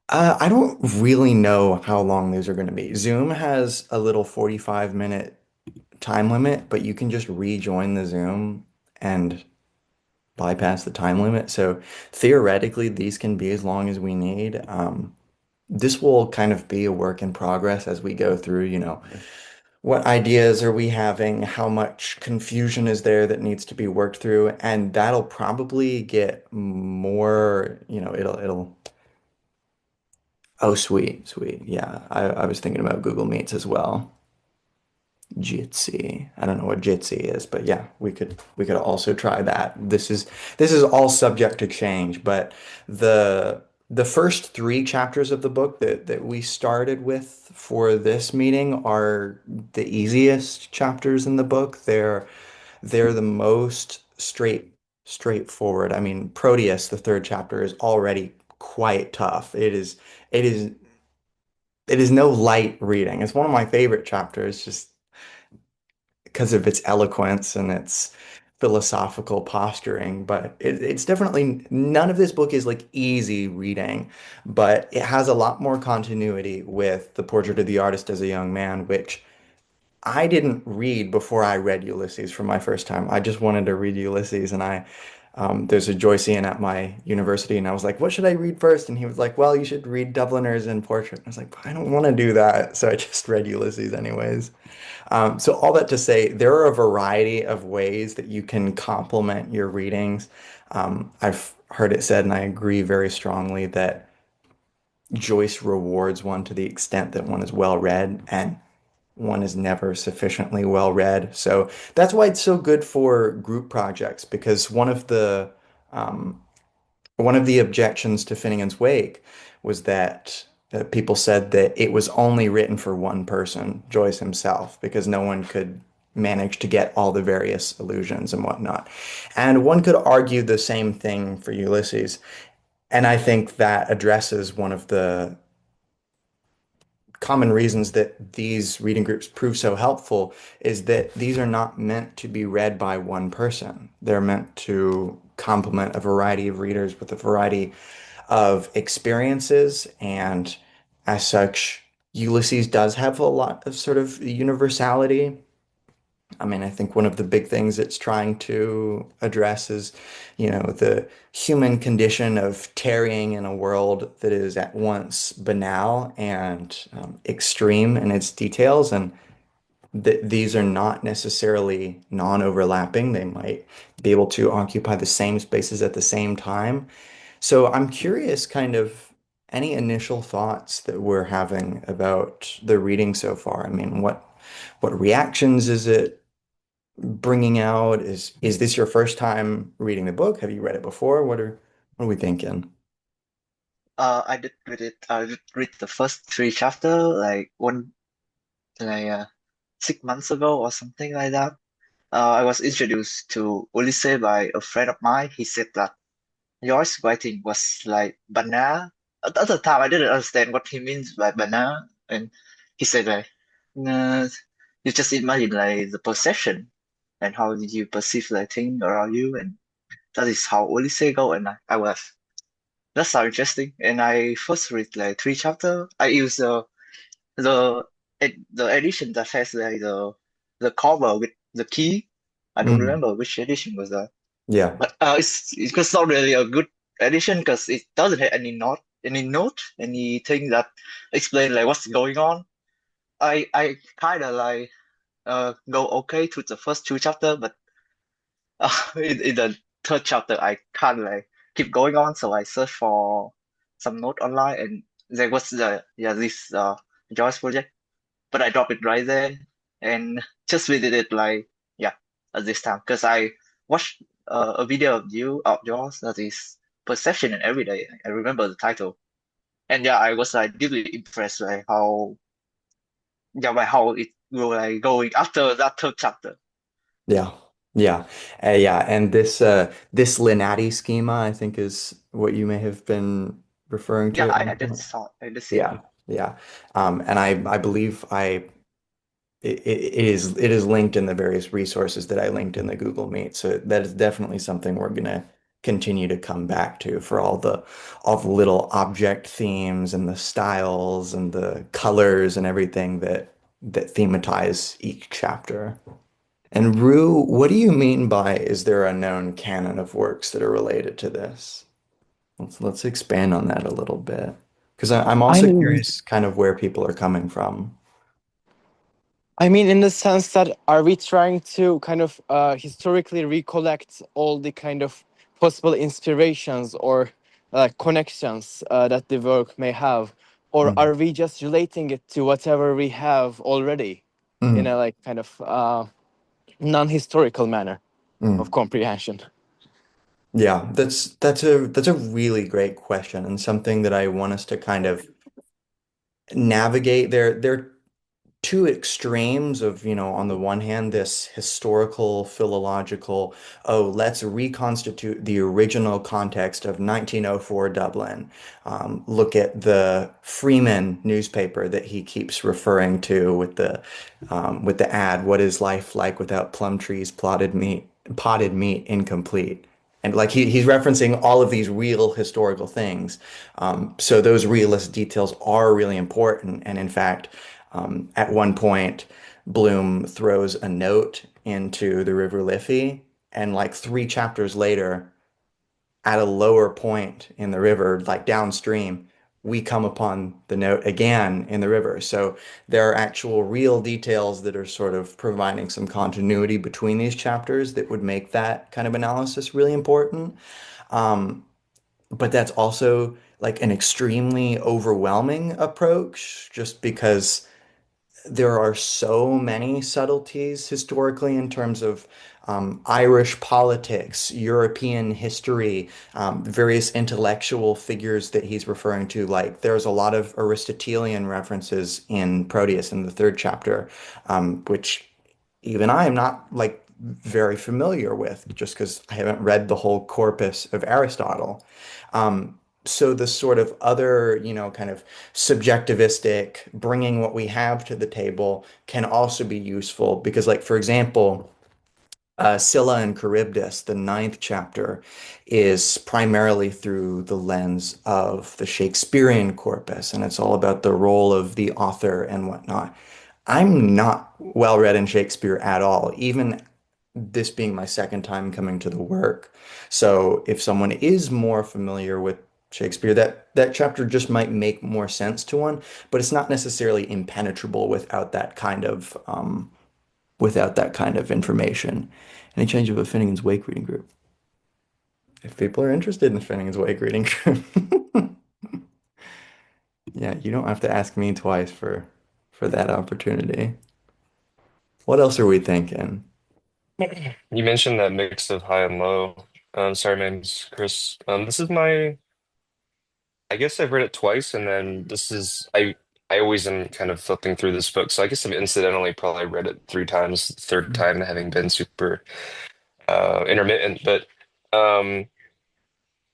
I don't really know how long these are going to be. Zoom has a little 45-minute time limit, but you can just rejoin the Zoom and bypass the time limit. So theoretically, these can be as long as we need. This will kind of be a work in progress as we go through, what ideas are we having? How much confusion is there that needs to be worked through? And that'll probably get more, oh, sweet, sweet. Yeah, I was thinking about Google Meets as well. Jitsi. I don't know what Jitsi is, but yeah, we could also try that. This is all subject to change, but the first three chapters of the book that we started with for this meeting are the easiest chapters in the book. They're the most straightforward. I mean, Proteus, the third chapter, is already quite tough. It is it is no light reading. It's one of my favorite chapters, just because of its eloquence and its philosophical posturing. But it's definitely none of this book is like easy reading, but it has a lot more continuity with The Portrait of the Artist as a Young Man, which I didn't read before I read Ulysses for my first time. I just wanted to read Ulysses, and there's a Joycean at my university, and I was like, "What should I read first?" And he was like, "Well, you should read Dubliners and Portrait." And I was like, "I don't want to do that," so I just read Ulysses anyways. So all that to say, there are a variety of ways that you can complement your readings. I've heard it said, and I agree very strongly, that Joyce rewards one to the extent that one is well read, and one is never sufficiently well read. So that's why it's so good for group projects, because um, one of the objections to Finnegan's Wake was that people said that it was only written for one person, Joyce himself, because no one could manage to get all the various allusions and whatnot. And one could argue the same thing for Ulysses. And I think that addresses one of the common reasons that these reading groups prove so helpful is that these are not meant to be read by one person. They're meant to complement a variety of readers with a variety of experiences. And as such, Ulysses does have a lot of sort of universality. I mean, I think one of the big things it's trying to address is, the human condition of tarrying in a world that is at once banal and extreme in its details. And th these are not necessarily non-overlapping. They might be able to occupy the same spaces at the same time. So I'm curious, kind of, any initial thoughts that we're having about the reading so far. I mean, what reactions is it bringing out? Is this your first time reading the book? Have you read it before? What are we thinking? I did read it. I did read the first three chapter like 6 months ago or something like that. I was introduced to Ulysses by a friend of mine. He said that yours writing was like banana. At the time, I didn't understand what he means by banana, and he said like, "Nah, you just imagine like the perception and how did you perceive the thing around you, and that is how Ulysses go." And I was That's so interesting. And I first read like three chapter. I use the the edition that has like the cover with the key. I don't Mm, remember which edition was that, yeah. but it's not really a good edition because it doesn't have any note, anything that explain like what's going on. I kind of like go okay to the first two chapter, but in the third chapter, I can't like keep going on, so I searched for some note online, and there was this Joyce project, but I dropped it right there and just read it like yeah at this time because I watched a video of yours that is Perception and Everyday. I remember the title, and yeah, I was like deeply impressed by how it will like going after that third chapter. Yeah. Yeah. Yeah. And this Linati schema, I think, is what you may have been referring Yeah, to at one I did point. saw I did see that. Yeah. Yeah. And I believe it is linked in the various resources that I linked in the Google Meet. So that is definitely something we're gonna continue to come back to for all the little object themes and the styles and the colors and everything that thematize each chapter. And Rue, what do you mean by is there a known canon of works that are related to this? Let's expand on that a little bit. Because I'm I also mean, curious kind of where people are coming from. in the sense that are we trying to kind of historically recollect all the kind of possible inspirations or connections that the work may have, or Mm, are we just relating it to whatever we have already in mm, a like kind of non-historical manner of mm. comprehension? Yeah, that's a really great question and something that I want us to kind of navigate. There two extremes of, on the one hand, this historical, philological, oh, let's reconstitute the original context of 1904 Dublin. Look at the Freeman newspaper that he keeps referring to with the ad, "What is life like without plum trees, potted meat, incomplete." And like he's referencing all of these real historical things. So those realist details are really important. And in fact, at one point, Bloom throws a note into the River Liffey, and like three chapters later, at a lower point in the river, like downstream, we come upon the note again in the river. So there are actual real details that are sort of providing some continuity between these chapters that would make that kind of analysis really important. Um, but that's also like an extremely overwhelming approach just because there are so many subtleties historically in terms of Irish politics, European history, various intellectual figures that he's referring to. Like there's a lot of Aristotelian references in Proteus in the third chapter, which even I am not like very familiar with just because I haven't read the whole corpus of Aristotle. So the sort of other, kind of subjectivistic, bringing what we have to the table can also be useful because, like, for example, Scylla and Charybdis, the ninth chapter, is primarily through the lens of the Shakespearean corpus, and it's all about the role of the author and whatnot. I'm not well read in Shakespeare at all, even this being my second time coming to the work. So if someone is more familiar with Shakespeare, that chapter just might make more sense to one, but it's not necessarily impenetrable without that kind of information. Any change of a Finnegan's Wake reading group? If people are interested in Finnegan's Wake reading group, yeah, you don't have to ask me twice for that opportunity. What else are we thinking? You mentioned that mix of high and low. Sorry, my name's Chris. This is my, I guess I've read it twice, and then I always am kind of flipping through this book, so I guess I've incidentally probably read it three times, the third time having been super intermittent. But um,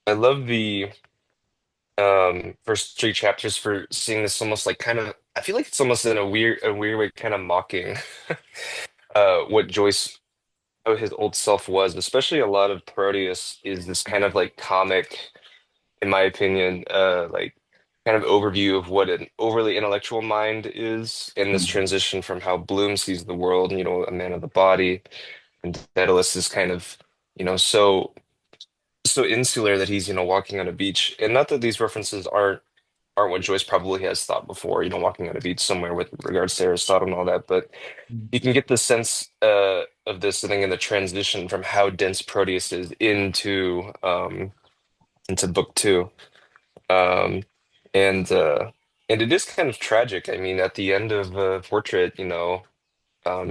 I love the first three chapters for seeing this almost like kind of. I feel like it's almost in a weird way, kind of mocking what Joyce his old self was, especially a lot of Proteus is this kind of like comic, in my opinion, like kind of overview of what an overly intellectual mind is, and this Mhm. transition from how Bloom sees the world, a man of the body, and Daedalus is kind of, so insular that he's, walking on a beach. And not that these references aren't what Joyce probably has thought before, walking on a beach somewhere with regards to Aristotle and all that, but you can get the sense of this, I think, in the transition from how dense Proteus is into book two. Um, and and it is kind of tragic. I mean, at the end of Portrait,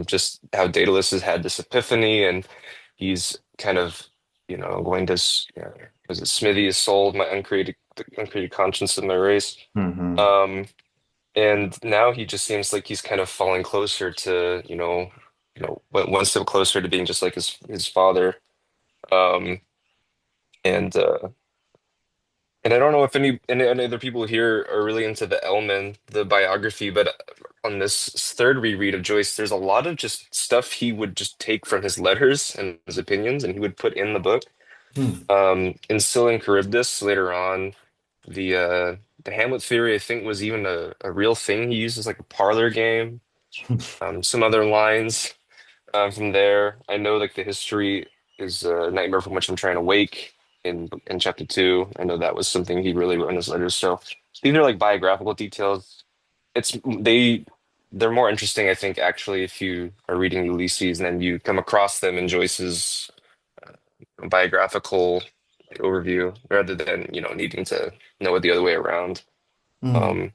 just how Daedalus has had this epiphany, and he's kind of, going to, was it Smithy is sold, my uncreated conscience of my race. Mhm. Um, and now he just seems like he's kind of falling closer to, one step closer to being just like his father. Um, and and I don't know if any other people here are really into the Ellman, the biography, but on this third reread of Joyce, there's a lot of just stuff he would just take from his letters and his opinions, and he would put in the book. Hmm. In Scylla and Charybdis later on, the Hamlet theory I think was even a real thing he used as like a parlor game. Some other lines from there. I know like the history is a nightmare from which I'm trying to wake in chapter two. I know that was something he really wrote in his letters. So these are like biographical details. It's they're more interesting, I think, actually, if you are reading Ulysses and then you come across them in Joyce's biographical overview rather than, needing to know it the other way around. Hmm. Um,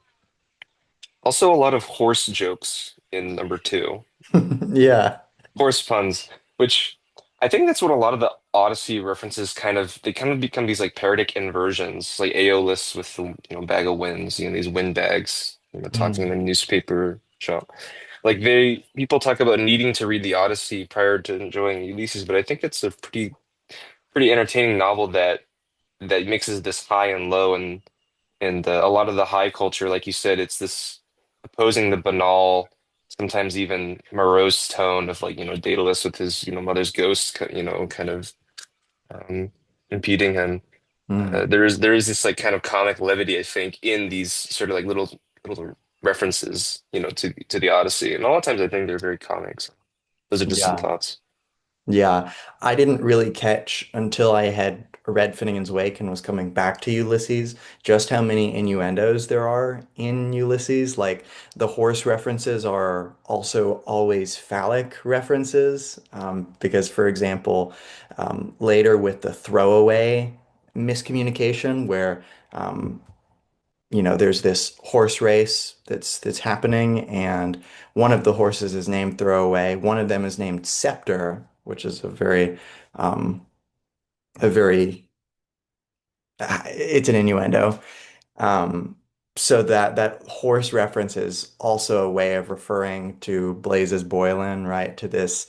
Also, a lot of horse jokes in number two, Yeah. horse puns, which I think that's what a lot of the Odyssey references they kind of become these like parodic inversions, like Aeolus with the bag of winds, these wind bags, talking in the Hmm. newspaper shop. Like they people talk about needing to read the Odyssey prior to enjoying Ulysses, but I think it's a pretty entertaining novel that mixes this high and low and a lot of the high culture, like you said, it's this opposing the banal, sometimes even morose tone of like Daedalus with his mother's ghost, kind of um, impeding him. Hmm. There is this like kind of comic levity, I think, in these sort of like little references, to the Odyssey, and a lot of times I think they're very comics. Those are just some Yeah. thoughts. Yeah, I didn't really catch until I had read Finnegan's Wake and was coming back to Ulysses just how many innuendos there are in Ulysses. Like the horse references are also always phallic references. Because, for example, later with the throwaway miscommunication where there's this horse race that's happening, and one of the horses is named Throwaway. One of them is named Scepter, which is um, a very, it's an innuendo. Um, so that horse reference is also a way of referring to Blazes Boylan, right? To this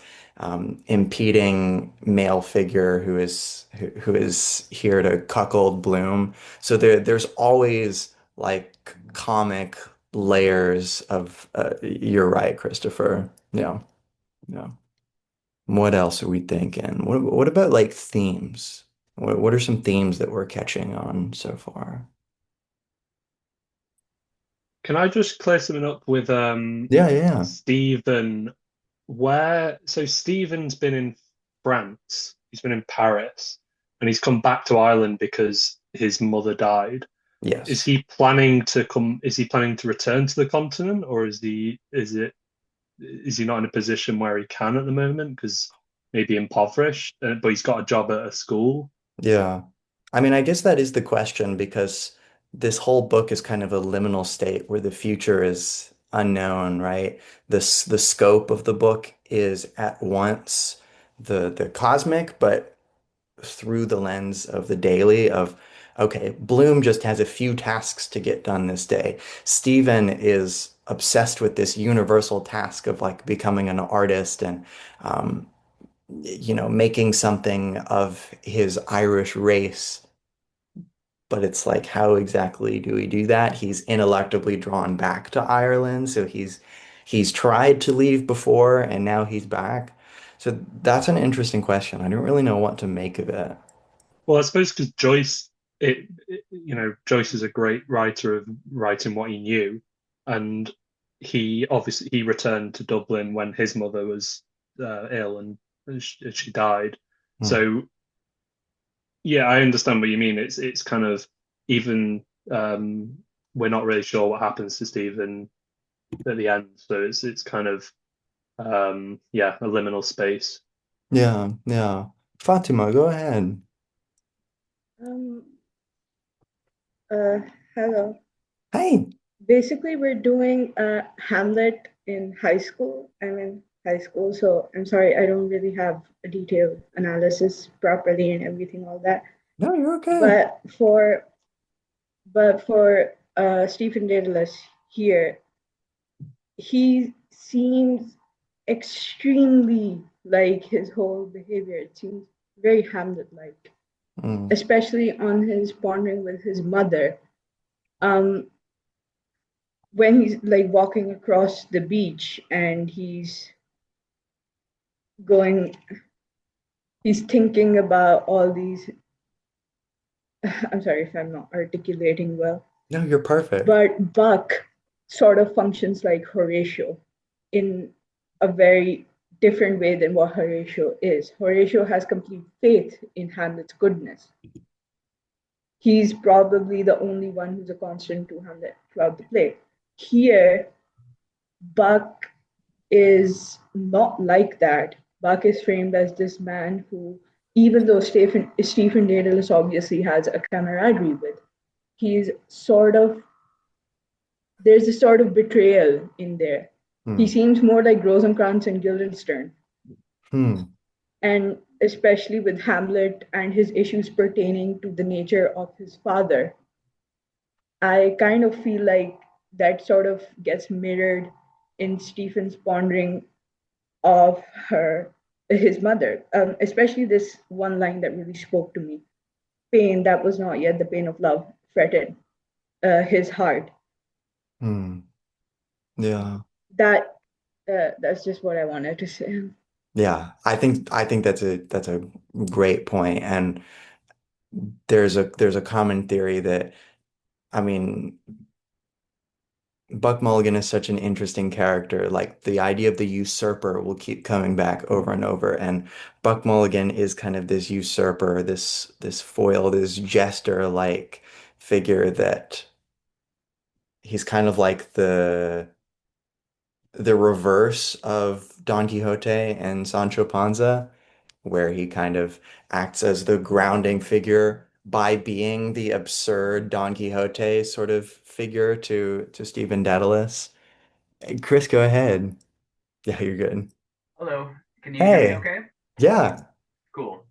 impeding male figure who is here to cuckold Bloom. So there's always like comic layers of you're right, Christopher. Yeah, yeah. What else are we thinking? What about like themes? What are some themes that we're catching on so far? Can I just clear something up with Yeah, yeah. Stephen? So Stephen's been in France, he's been in Paris, and he's come back to Ireland because his mother died. Is Yes. he planning to come? Is he planning to return to the continent, or is he not in a position where he can at the moment because maybe impoverished, but he's got a job at a school? Yeah. I mean, I guess that is the question because this whole book is kind of a liminal state where the future is unknown, right? The scope of the book is at once the cosmic, but through the lens of the daily of, okay, Bloom just has a few tasks to get done this day. Stephen is obsessed with this universal task of like becoming an artist and um, making something of his Irish race. But it's like, how exactly do we do that? He's ineluctably drawn back to Ireland, so he's tried to leave before, and now he's back. So that's an interesting question. I don't really know what to make of it. Well, I suppose because Joyce is a great writer of writing what he knew, and he returned to Dublin when his mother was ill and she died. Hmm. So yeah, I understand what you mean. It's kind of even we're not really sure what happens to Stephen at the end, so it's kind of yeah, a liminal space. Yeah, yeah. Fatima, go ahead. Um, uh, Hello. Hey. Basically, we're doing Hamlet in high school. I'm in high school, so I'm sorry, I don't really have a detailed analysis properly and everything, all that. No, you're okay. But for Stephen Dedalus here, he seems extremely like his whole behavior. It seems very Hamlet-like, Mm, especially on his pondering with his mother. Um, when he's like walking across the beach and going he's thinking about all these. I'm sorry if I'm not articulating well, No, you're perfect. but Buck sort of functions like Horatio in a very different way than what Horatio is. Horatio has complete faith in Hamlet's goodness. He's probably the only one who's a constant to Hamlet throughout the play. Here, Buck is not like that. Buck is framed as this man who, even though Stephen Dedalus obviously has a camaraderie with, he's sort of, there's a sort of betrayal in there. He Hmm. seems more like Rosencrantz and Guildenstern, Hmm. and especially with Hamlet and his issues pertaining to the nature of his father. I kind of feel like that sort of gets mirrored in Stephen's pondering of his mother, especially this one line that really spoke to me. Pain that was not yet the pain of love fretted his heart. Hmm. Yeah. That that's just what I wanted to say. Yeah. I think that's a great point. And there's a common theory that, I mean, Buck Mulligan is such an interesting character. Like the idea of the usurper will keep coming back over and over. And Buck Mulligan is kind of this usurper, this foil, this jester-like figure that he's kind of like the reverse of Don Quixote and Sancho Panza, where he kind of acts as the grounding figure by being the absurd Don Quixote sort of figure to Stephen Dedalus. Chris, go ahead. Yeah, you're good. Hello, can you hear me Hey, okay? yeah. Cool.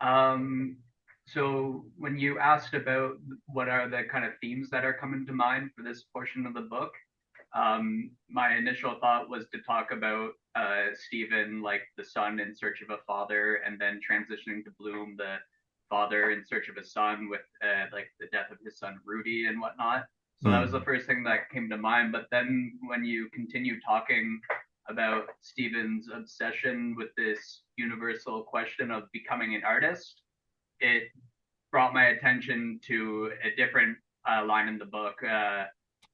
Um, so when you asked about what are the kind of themes that are coming to mind for this portion of the book, my initial thought was to talk about Stephen, like the son in search of a father, and then transitioning to Bloom, the father in search of a son, with like the death of his son Rudy and whatnot. So that was the Mm, first thing that came to mind. But then when you continue talking about Stephen's obsession with this universal question of becoming an artist, it brought my attention to a different line in the book.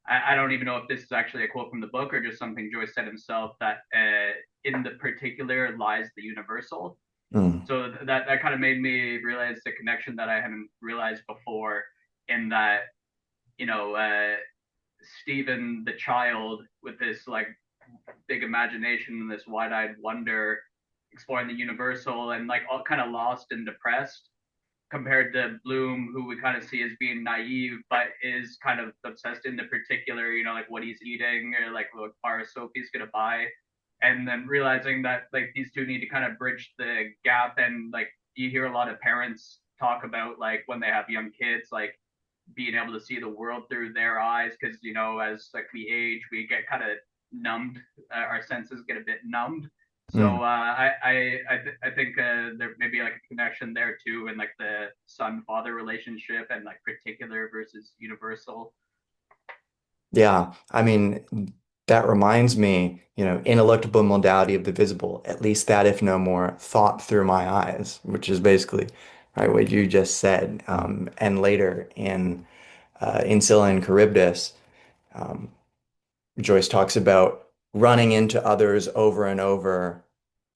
I don't even know if this is actually a quote from the book or just something Joyce said himself, that in the particular lies the universal. mm, So that kind of made me realize the connection that I hadn't realized before, in that, you know, Stephen the child with this like big imagination and this wide-eyed wonder, exploring the universal and like all kind of lost and depressed, compared to Bloom, who we kind of see as being naive, but is kind of obsessed in the particular, you know, like what he's eating or like what bar of soap he's gonna buy, and then realizing that like these two need to kind of bridge the gap. And like you hear a lot of parents talk about like when they have young kids, like being able to see the world through their eyes, because you know as like we age we get kind of numbed, our senses get a bit numbed. So mm. I think there may be like a connection there too, in like the son father relationship and like particular versus universal. Yeah, I mean, that reminds me, ineluctable modality of the visible, at least that, if no more, thought through my eyes, which is basically, right, what you just said. And later in Scylla and Charybdis, um, Joyce talks about running into others over and over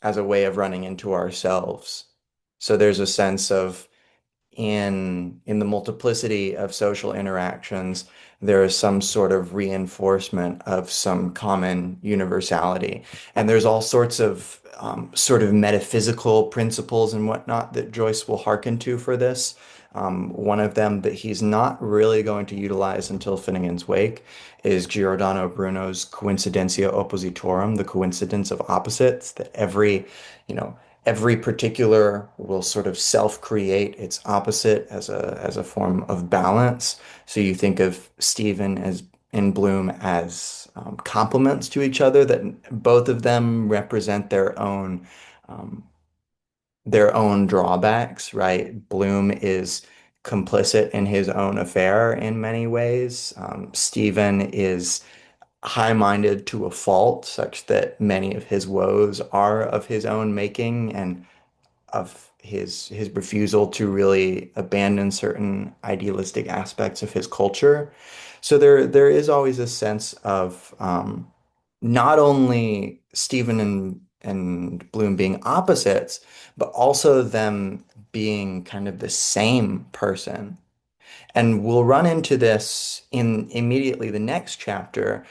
as a way of running into ourselves. So there's a sense of in the multiplicity of social interactions, there is some sort of reinforcement of some common universality. And there's all sorts of sort of metaphysical principles and whatnot that Joyce will hearken to for this. One of them that he's not really going to utilize until Finnegan's Wake is Giordano Bruno's coincidentia oppositorum, the coincidence of opposites, that every particular will sort of self-create its opposite as a form of balance. So you think of Stephen as and Bloom as complements to each other, that both of them represent um, their own drawbacks, right? Bloom is complicit in his own affair in many ways. Stephen is high-minded to a fault, such that many of his woes are of his own making and of his refusal to really abandon certain idealistic aspects of his culture. So there is always a sense of not only Stephen and Bloom being opposites, but also them being kind of the same person. And we'll run into this in immediately the next chapter,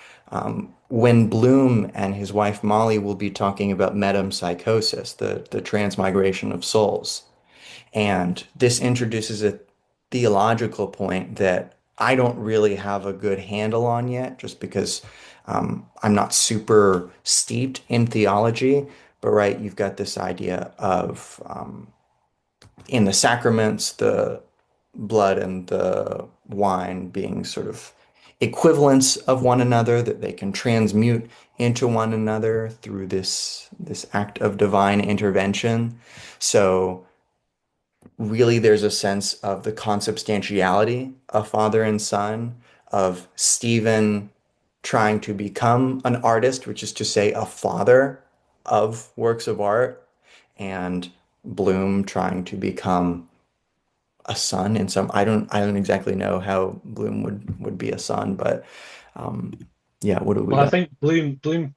when Bloom and his wife Molly will be talking about metempsychosis, the transmigration of souls. And this introduces a theological point that I don't really have a good handle on yet, just because I'm not super steeped in theology. But right, you've got this idea of in the sacraments, the blood and the wine being sort of equivalents of one another, that they can transmute into one another through this act of divine intervention. So really there's a sense of the consubstantiality of father and son, of Stephen trying to become an artist, which is to say a father of works of art, and Bloom trying to become a son in some I don't exactly know how Bloom would be a son, but um yeah, what have we Well, I got? think Bloom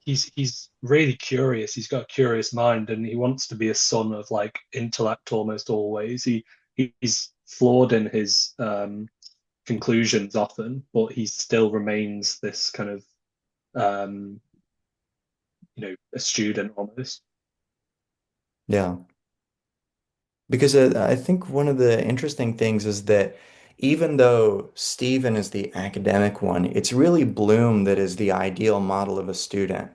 he's really curious. He's got a curious mind, and he wants to be a son of like intellect almost always. He's flawed in his conclusions often, but he still remains this kind of um, a student almost. Yeah. Because I think one of the interesting things is that even though Stephen is the academic one, it's really Bloom that is the ideal model of a student,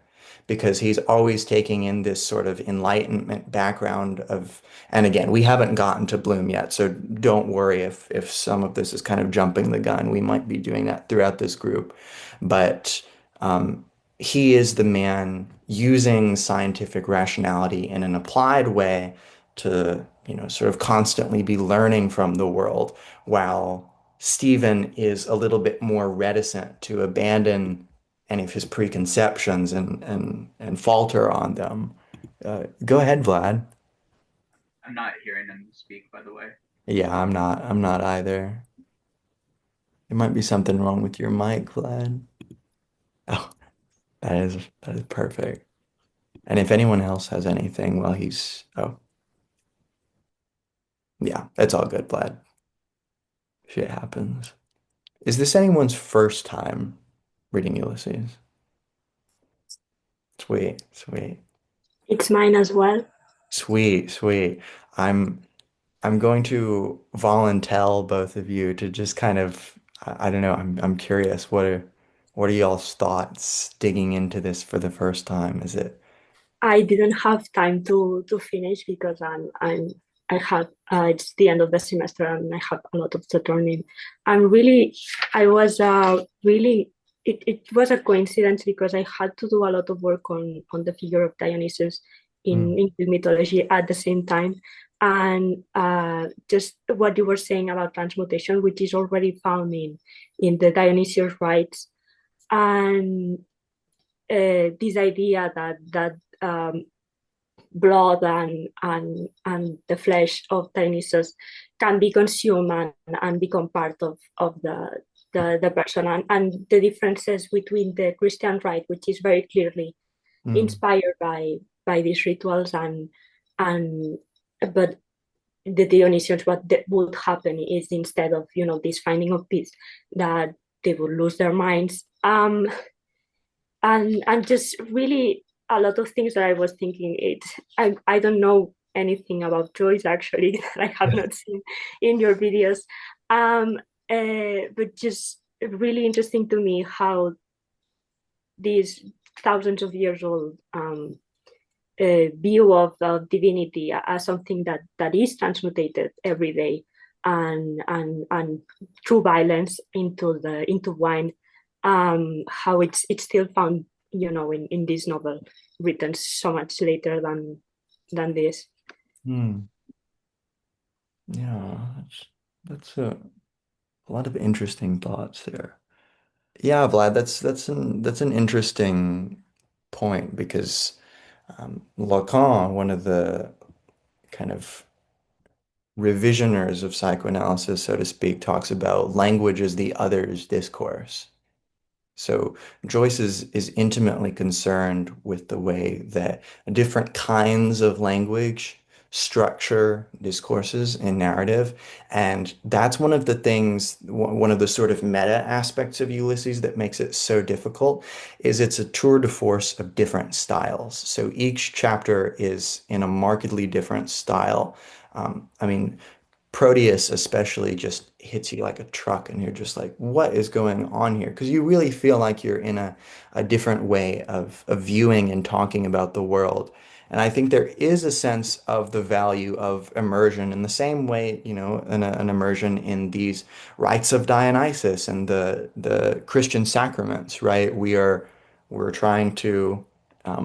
because he's always taking in this sort of enlightenment background of, and again, we haven't gotten to Bloom yet, so don't worry if some of this is kind of jumping the gun. We might be doing that throughout this group, but um, he is the man using scientific rationality in an applied way to, sort of constantly be learning from the world, while Stephen is a little bit more reticent to abandon any of his preconceptions and falter on them. Go ahead, Vlad. I'm not hearing him speak, by the way. Yeah, I'm not either. There might be something wrong with your mic, Vlad. Oh, that is perfect. And if anyone else has anything, well, oh, yeah, it's all good, Vlad. Shit happens. Is this anyone's first time reading Ulysses? Sweet, sweet, It's mine as well. sweet, sweet. I'm I'm going to volunteer both of you to just kind of, I don't know, I'm curious. What are y'all's thoughts digging into this for the first time? Is it? I didn't have time to finish because I have it's the end of the semester and I have a lot of to turn in. I'm really I was really it was a coincidence because I had to do a lot of work on the figure of Dionysus Mm, in Greek mythology at the same time. And just what you were saying about transmutation, which is already found in the Dionysius rites, and this idea that blood and the flesh of Dionysus can be consumed and become part of the person, and the differences between the Christian rite, which is very clearly mm, inspired by these rituals, and but the Dionysians, what would happen is instead of this finding of peace, that they would lose their minds. And just really a lot of things that I was thinking. I don't know anything about Joyce actually that I have not seen in your videos, um, but just really interesting to me how these thousands of years old view of divinity as something that is transmutated every day, and through violence into wine, how it's still found in this novel written so much later than this. mm. Yeah, that's a lot of interesting thoughts there. Yeah, Vlad, that's an interesting point, because Lacan, one of the kind of revisioners of psychoanalysis, so to speak, talks about language as the other's discourse. So Joyce is intimately concerned with the way that different kinds of language structure discourses and narrative. And that's one of the things, one of the sort of meta aspects of Ulysses that makes it so difficult is it's a tour de force of different styles. So each chapter is in a markedly different style. I mean, Proteus especially just hits you like a truck, and you're just like, what is going on here? Because you really feel like you're in a different way of viewing and talking about the world. And I think there is a sense of the value of immersion in the same way, you know, an immersion in these rites of Dionysus and the Christian sacraments, right? We're trying to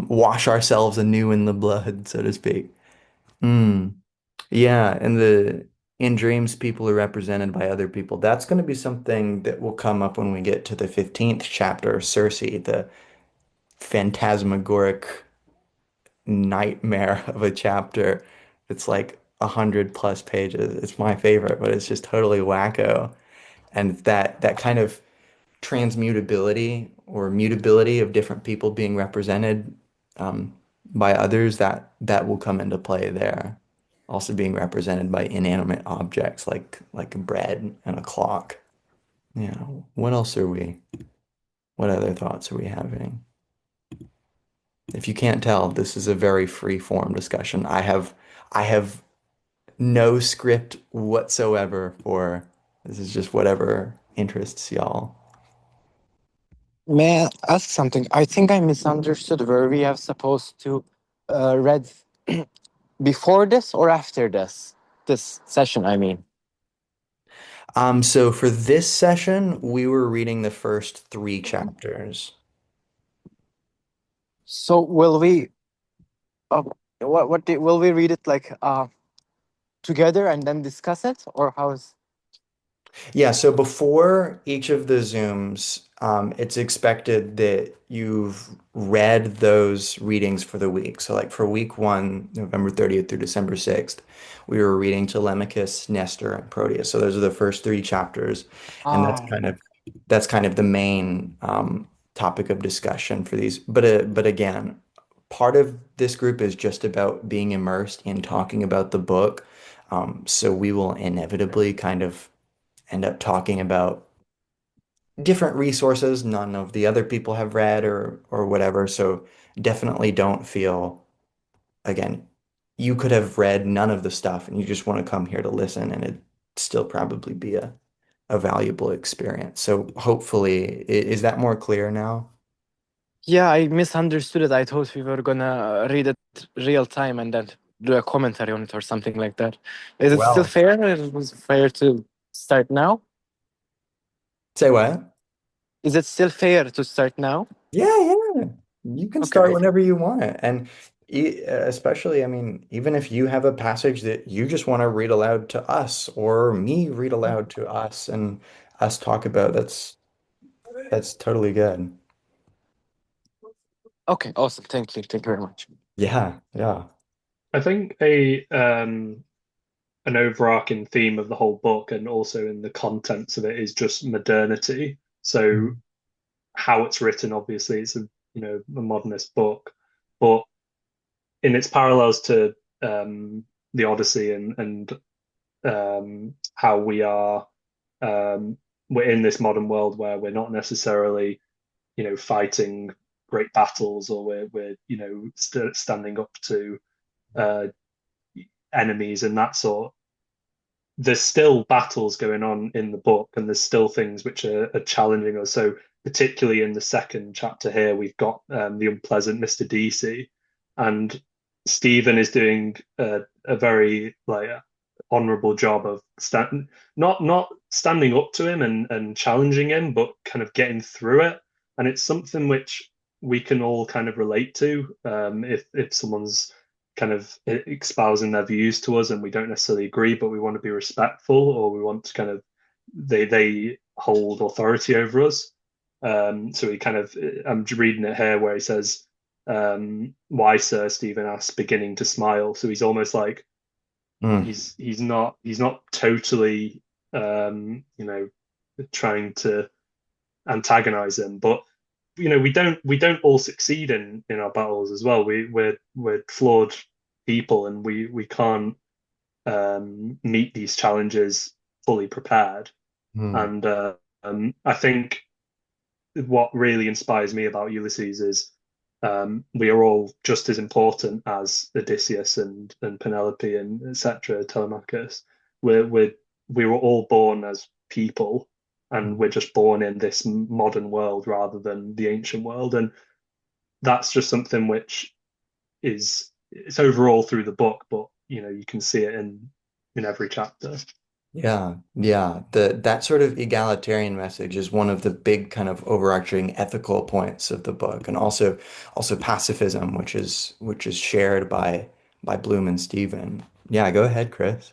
wash ourselves anew in the blood, so to speak. Mm. Yeah, and the in dreams, people are represented by other people. That's going to be something that will come up when we get to the 15th chapter, Circe, the phantasmagoric nightmare of a chapter. It's like 100+ pages. It's my favorite, but it's just totally wacko. And that kind of transmutability or mutability of different people being represented um, by others, that will come into play there. Also being represented by inanimate objects like bread and a clock. Yeah. What else are we? What other thoughts are we having? If you can't tell, this is a very free form discussion. I have no script whatsoever for this is just whatever interests y'all. May I ask something? I think I misunderstood where we have supposed to read before this or after this session, I mean. So for this session, we were reading the first three chapters. So will we uh, will we read it like together and then discuss it, or how is? Yeah, so before each of the Zooms, it's expected that you've read those readings for the week. So, like for week one, November 30th through December 6th, we were reading Telemachus, Nestor, and Proteus. So those are the first three chapters, and Ah, that's kind of the main topic of discussion for these. But again, part of this group is just about being immersed in talking about the book. So we will inevitably kind of end up talking about different resources none of the other people have read or whatever. So definitely don't feel, again, you could have read none of the stuff and you just want to come here to listen, and it'd still probably be a valuable experience. So hopefully, is that more clear now? yeah, I misunderstood it. I thought we were gonna read it real time and then do a commentary on it or something like that. Is it still Well, fair? It was fair to start now. say what? Is it still fair to start now? Yeah, yeah. You can Okay, start okay. whenever you want it. And especially, I mean, even if you have a passage that you just want to read aloud to us or me read aloud to us and us talk about, that's totally good. Okay, awesome. Thank you. Thank you very much. Yeah, yeah. I think a an overarching theme of the whole book and also in the contents of it is just modernity. So Mhm. how it's written, obviously, it's a modernist book, but in its parallels to the Odyssey and how um, we're in this modern world where we're not necessarily fighting great battles, or we're standing up to uh, enemies and that sort. There's still battles going on in the book, and there's still things which are challenging us. So, particularly in the second chapter here, we've got the unpleasant Mr. DC, and Stephen is doing a very honorable job of not standing up to him and challenging him, but kind of getting through it. And it's something which we can all kind of relate to if someone's kind of espousing their views to us and we don't necessarily agree, but we want to be respectful, or we want to kind of they hold authority over us. So he kind of I'm reading it here where he says, "Why, sir?" Stephen asks, beginning to smile. So he's almost like Mm, He's not totally you know trying to antagonize them, but we don't all succeed in our battles as well. We're flawed people, and we can't meet these challenges fully prepared. mm, And I think what really inspires me about Ulysses is we are all just as important as Odysseus and Penelope and etc. Telemachus. We were all born as people, and we're just born in this modern world rather than the ancient world, and that's just something which is it's overall through the book, but you can see it in every chapter. yeah, yeah. That sort of egalitarian message is one of the big kind of overarching ethical points of the book, and also pacifism, which is shared by Bloom and Stephen. Yeah, go ahead, Chris.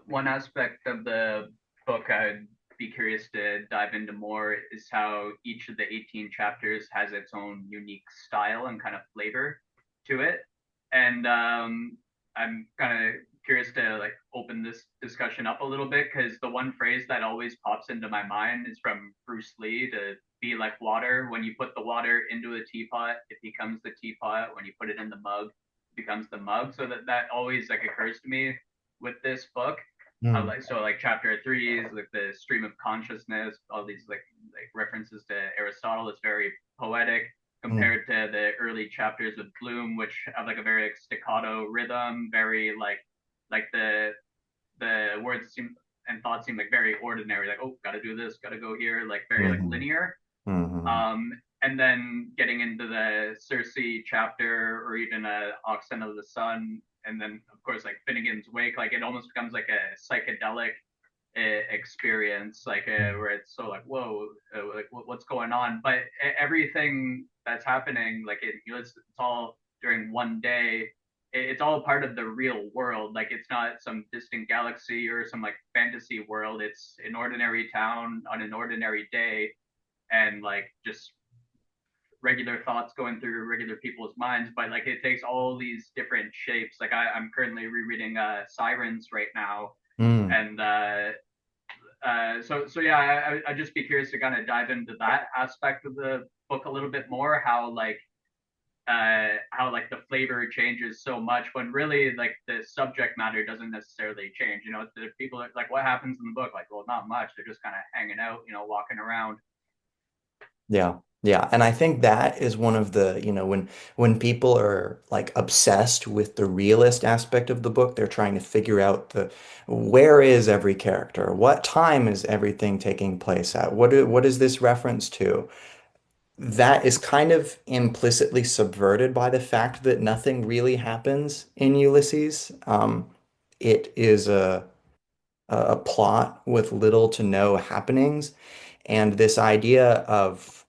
One aspect of the book I'd be curious to dive into more is how each of the 18 chapters has its own unique style and kind of flavor to it. And I'm kind of curious to like open this discussion up a little bit because the one phrase that always pops into my mind is from Bruce Lee to be like water. When you put the water into a teapot, it becomes the teapot. When you put it in the mug, it becomes the mug. So that always like occurs to me with this book. Mm, Like chapter 3 is like the stream of consciousness, all these like references to Aristotle. It's very poetic mm, compared to the early chapters of Bloom, which have like a very like, staccato rhythm, very like the words seem and thoughts seem like very ordinary, like oh, gotta do this, gotta go here, like very like mhm, linear. mhm, And then getting into the Circe chapter or even Oxen of the Sun, and then of course like Finnegan's Wake, like it almost becomes like a psychedelic experience, like mm, where it's so like whoa, like what's going on? But everything that's happening, like it's all during one day. It's all part of the real world. Like it's not some distant galaxy or some like fantasy world. It's an ordinary town on an ordinary day, and like just regular thoughts going through regular people's minds, but like it takes all these different shapes. Like I'm currently rereading Sirens right now, mm. and so yeah, I'd just be curious to kind of dive into that aspect of the book a little bit more. How like the flavor changes so much when really like the subject matter doesn't necessarily change. You know, the people are like, what happens in the book? Like, well, not much. They're just kind of hanging out, walking around. Yeah. Yeah. And I think that is one of when people are like obsessed with the realist aspect of the book, they're trying to figure out the where is every character? What time is everything taking place at? What is this reference to? That is kind of implicitly subverted by the fact that nothing really happens in Ulysses. It is a plot with little to no happenings. And this idea of,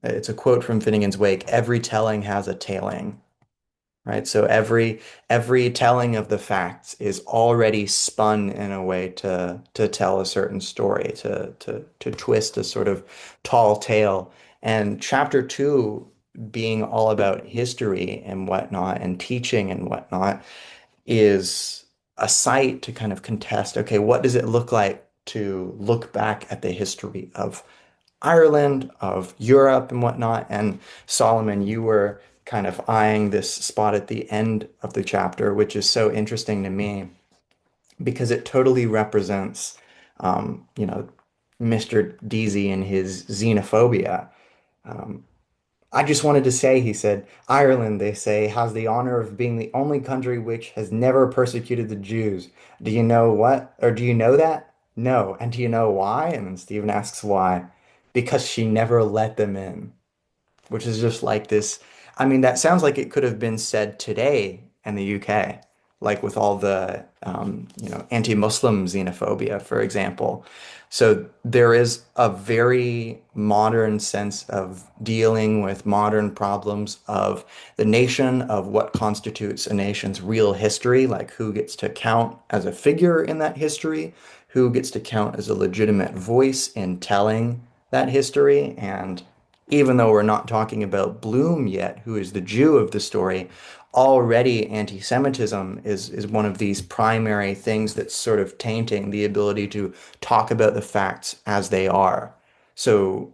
it's a quote from Finnegan's Wake, every telling has a tailing, right? So every telling of the facts is already spun in a way to tell a certain story, to twist a sort of tall tale. And chapter 2 being all about history and whatnot and teaching and whatnot is a site to kind of contest, okay, what does it look like to look back at the history of Ireland, of Europe and whatnot? And Solomon, you were kind of eyeing this spot at the end of the chapter, which is so interesting to me because it totally represents, Mr. Deasy and his xenophobia. Um, I just wanted to say, he said, Ireland, they say, has the honor of being the only country which has never persecuted the Jews. Do you know what? Or do you know that? No. And do you know why? And then Stephen asks why. Because she never let them in, which is just like this. I mean, that sounds like it could have been said today in the UK, like with all the, anti-Muslim xenophobia, for example. So there is a very modern sense of dealing with modern problems of the nation, of what constitutes a nation's real history, like who gets to count as a figure in that history, who gets to count as a legitimate voice in telling that history, and even though we're not talking about Bloom yet, who is the Jew of the story, already anti-Semitism is one of these primary things that's sort of tainting the ability to talk about the facts as they are. So,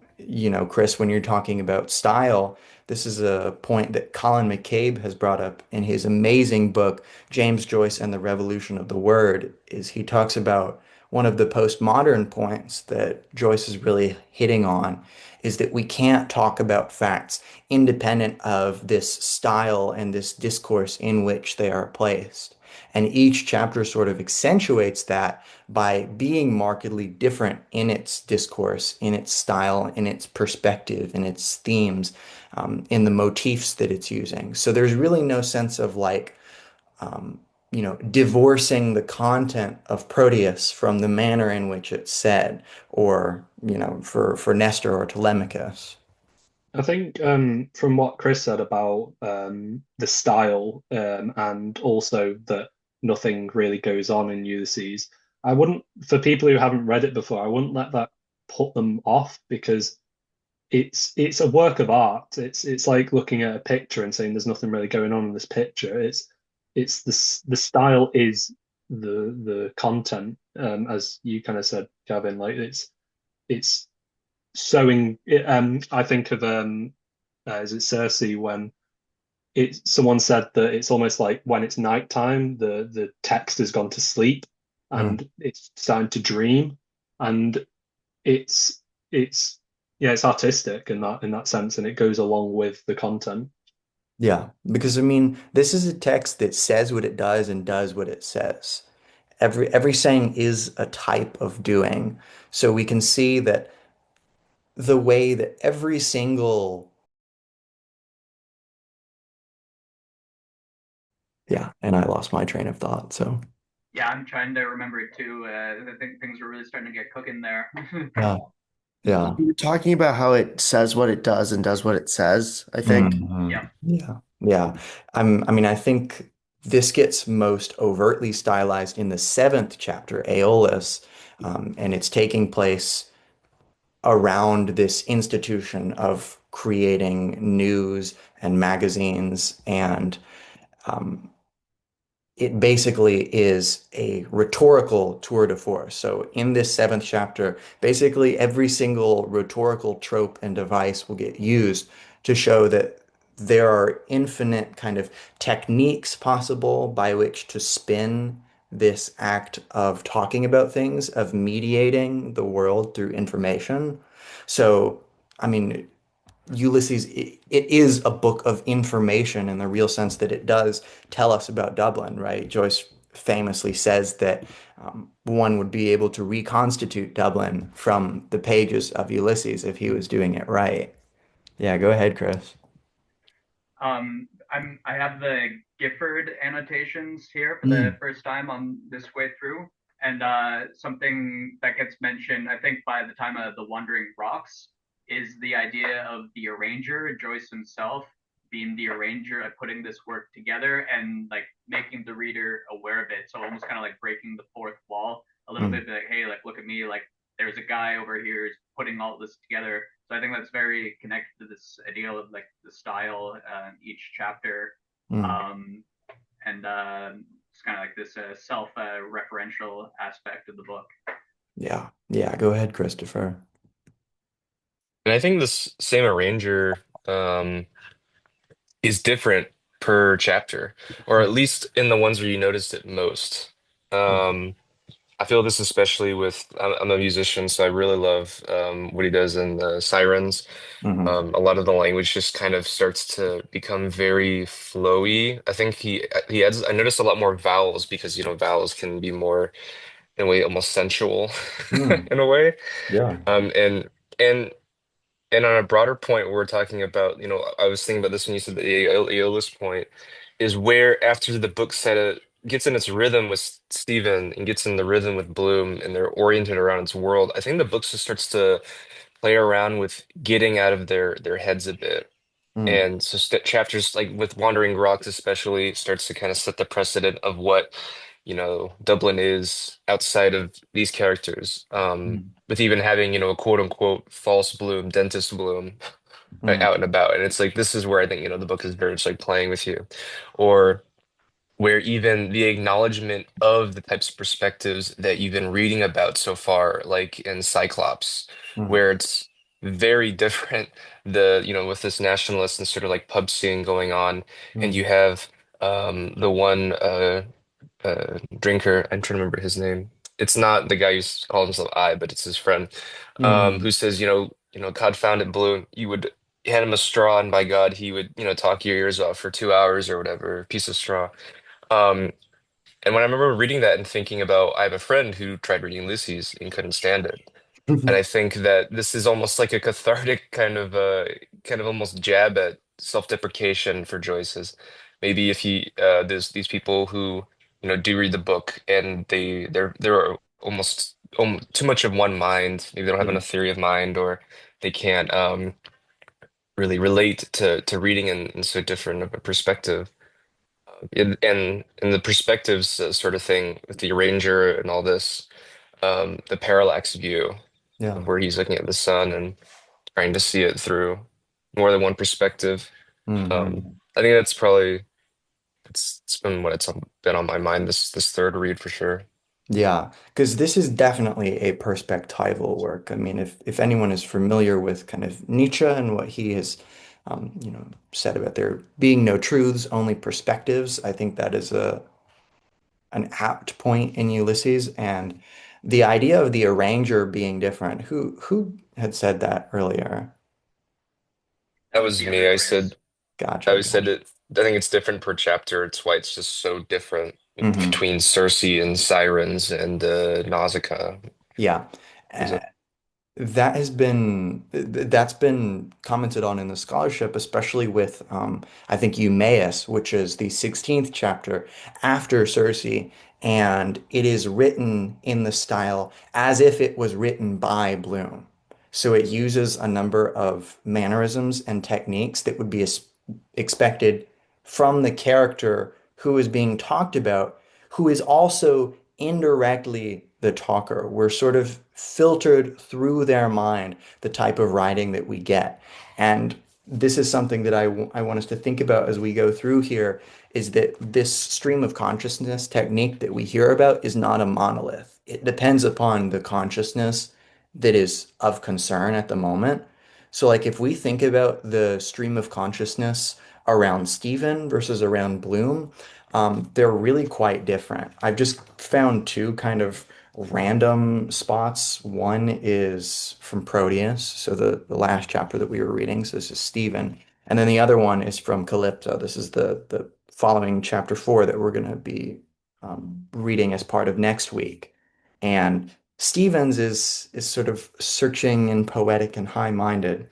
Chris, when you're talking about style, this is a point that Colin McCabe has brought up in his amazing book, James Joyce and the Revolution of the Word, is he talks about one of the postmodern points that Joyce is really hitting on is that we can't talk about facts independent of this style and this discourse in which they are placed. And each chapter sort of accentuates that by being markedly different in its discourse, in its style, in its perspective, in its themes, in the motifs that it's using. So there's really no sense of like, divorcing the content of Proteus from the manner in which it's said, or, for Nestor or Telemachus. I think from what Chris said about the style and also that nothing really goes on in Ulysses, I wouldn't, for people who haven't read it before, I wouldn't let that put them off because it's a work of art. It's like looking at a picture and saying there's nothing really going on in this picture. It's the style is the content, as you kind of said, Gavin. Like it's showing it, I think of is it Cersei when it someone said that it's almost like when it's nighttime, the text has gone to sleep Mm. and it's starting to dream, and it's yeah, it's artistic in that sense, and it goes along with the content. Yeah, because I mean, this is a text that says what it does and does what it says. Every saying is a type of doing. So we can see that the way that every single, yeah, and I lost my train of thought. So Yeah, I'm trying to remember it too. I think things are really starting to get cooking there. yeah, yeah. You were talking about how it says what it does and does what it says, I think. Mhm. Yeah. Yeah, yeah. I mean, I think this gets most overtly stylized in the seventh chapter, Aeolus, and it's taking place around this institution of creating news and magazines and um, it basically is a rhetorical tour de force. So in this seventh chapter, basically every single rhetorical trope and device will get used to show that there are infinite kind of techniques possible by which to spin this act of talking about things, of mediating the world through information. So, I mean, Ulysses, it is a book of information in the real sense that it does tell us about Dublin, right? Joyce famously says that one would be able to reconstitute Dublin from the pages of Ulysses if he was doing it right. Yeah, go ahead, Chris. I have the Gifford annotations here for the Mm, first time on this way through, and something that gets mentioned, I think, by the time of the Wandering Rocks, is the idea of the arranger, Joyce himself, being the arranger of putting this work together and like making the reader aware of it. So almost kind of like breaking the fourth wall a little mm, bit, like, hey, like look at me, like there's a guy over here who's putting all this together. So I think that's very connected to this idea of like the style in each chapter, mm. um, and it's kind of like this self-referential aspect of the book. Yeah, yeah, go ahead, Christopher. And I think this same arranger um, is different per chapter, or at least in the ones where you noticed it most. Um, I feel this especially with I'm a musician, so I really love what he does in the Sirens. Mm-hmm. A lot of the language just kind of starts to become very flowy. I think he adds. I noticed a lot more vowels because vowels can be more in a way almost sensual Mm, in a way. yeah. And and and on a broader point, we're talking about, I was thinking about this when you said the Aeolus point, is where after the book gets in its rhythm with Stephen and gets in the rhythm with Bloom and they're oriented around its world, I think the book just starts to play around with getting out of their heads a bit. Mm, And so chapters like with Wandering Rocks especially starts to kind of set the precedent of what, Dublin is outside of these characters. mm, With even having, a quote unquote false Bloom, dentist Bloom. Mm, out and about. And it's like this is where I think, the book is very much like playing with you. Or where even the acknowledgement of the types of perspectives that you've been reading about so far, like in Cyclops, mm, where it's very different, with this nationalist and sort of like pub scene going on, and mm, you have the one drinker, I'm trying to remember his name. It's not the guy who calls himself I, but it's his friend, mm, who says, God found it blue. You would hand him a straw, and by God, he would, talk your ears off for 2 hours or whatever, piece of straw. Um, and when I remember reading that and thinking about, I have a friend who tried reading Ulysses and couldn't stand it. And I think that this is almost like a cathartic kind of almost jab at self-deprecation for Joyce's. Maybe if there's these people who, do read the book and they're almost too much of one mind. Maybe they don't have yeah, enough theory of mind, or they can't really relate to reading in so different of a perspective. And the perspectives sort of thing with the arranger and all this, the parallax view yeah. of where he's looking at the sun and trying to see it through more than one perspective. Hmm. I think that's probably it's been what it's been on my mind this third read for sure. Yeah, because this is definitely a perspectival work. I mean, if anyone is familiar with kind of Nietzsche and what he has, said about there being no truths, only perspectives, I think that is a an apt point in Ulysses. And the idea of the arranger being different, who had said that earlier? That That would was be me. Epicurean. I Gotcha, always said gotcha. it. I think it's different per chapter. It's why it's just so different Hmm. between Circe and Sirens and Nausicaa. Yeah. That's been commented on in the scholarship, especially with I think Eumaeus, which is the 16th chapter after Circe, and it is written in the style as if it was written by Bloom. So it uses a number of mannerisms and techniques that would be expected from the character who is being talked about, who is also indirectly the talker. We're sort of filtered through their mind the type of writing that we get. And this is something that I want us to think about as we go through here is that this stream of consciousness technique that we hear about is not a monolith. It depends upon the consciousness that is of concern at the moment. So, like, if we think about the stream of consciousness around Stephen versus around Bloom, they're really quite different. I've just found two kind of random spots. One is from Proteus, so the last chapter that we were reading. So this is Stephen. And then the other one is from Calypso. This is the following chapter 4 that we're going to be reading as part of next week. And Stevens is sort of searching and poetic and high-minded.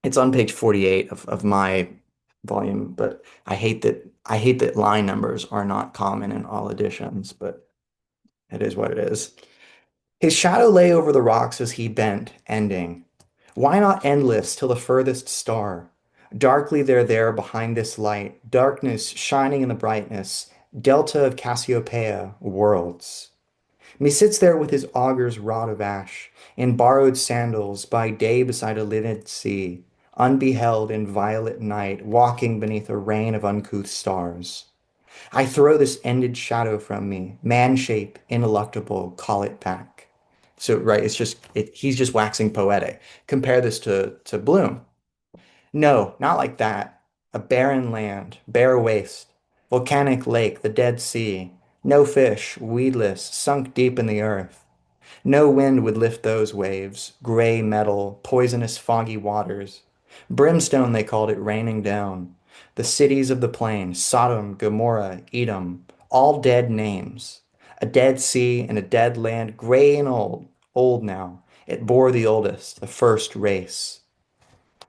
It's on page 48 of my volume, but I hate that line numbers are not common in all editions, but it is what it is. His shadow lay over the rocks as he bent, ending. Why not endless till the furthest star? Darkly they're there behind this light, darkness shining in the brightness, delta of Cassiopeia, worlds. And he sits there with his auger's rod of ash, in borrowed sandals, by day beside a lidded sea, unbeheld in violet night, walking beneath a rain of uncouth stars. I throw this ended shadow from me, man shape, ineluctable, call it back. So, right, he's just waxing poetic. Compare this to Bloom. No, not like that. A barren land, bare waste, volcanic lake, the Dead Sea. No fish, weedless, sunk deep in the earth. No wind would lift those waves, gray metal, poisonous foggy waters. Brimstone, they called it, raining down. The cities of the plain, Sodom, Gomorrah, Edom, all dead names. A dead sea and a dead land, gray and old, old now. It bore the oldest, the first race.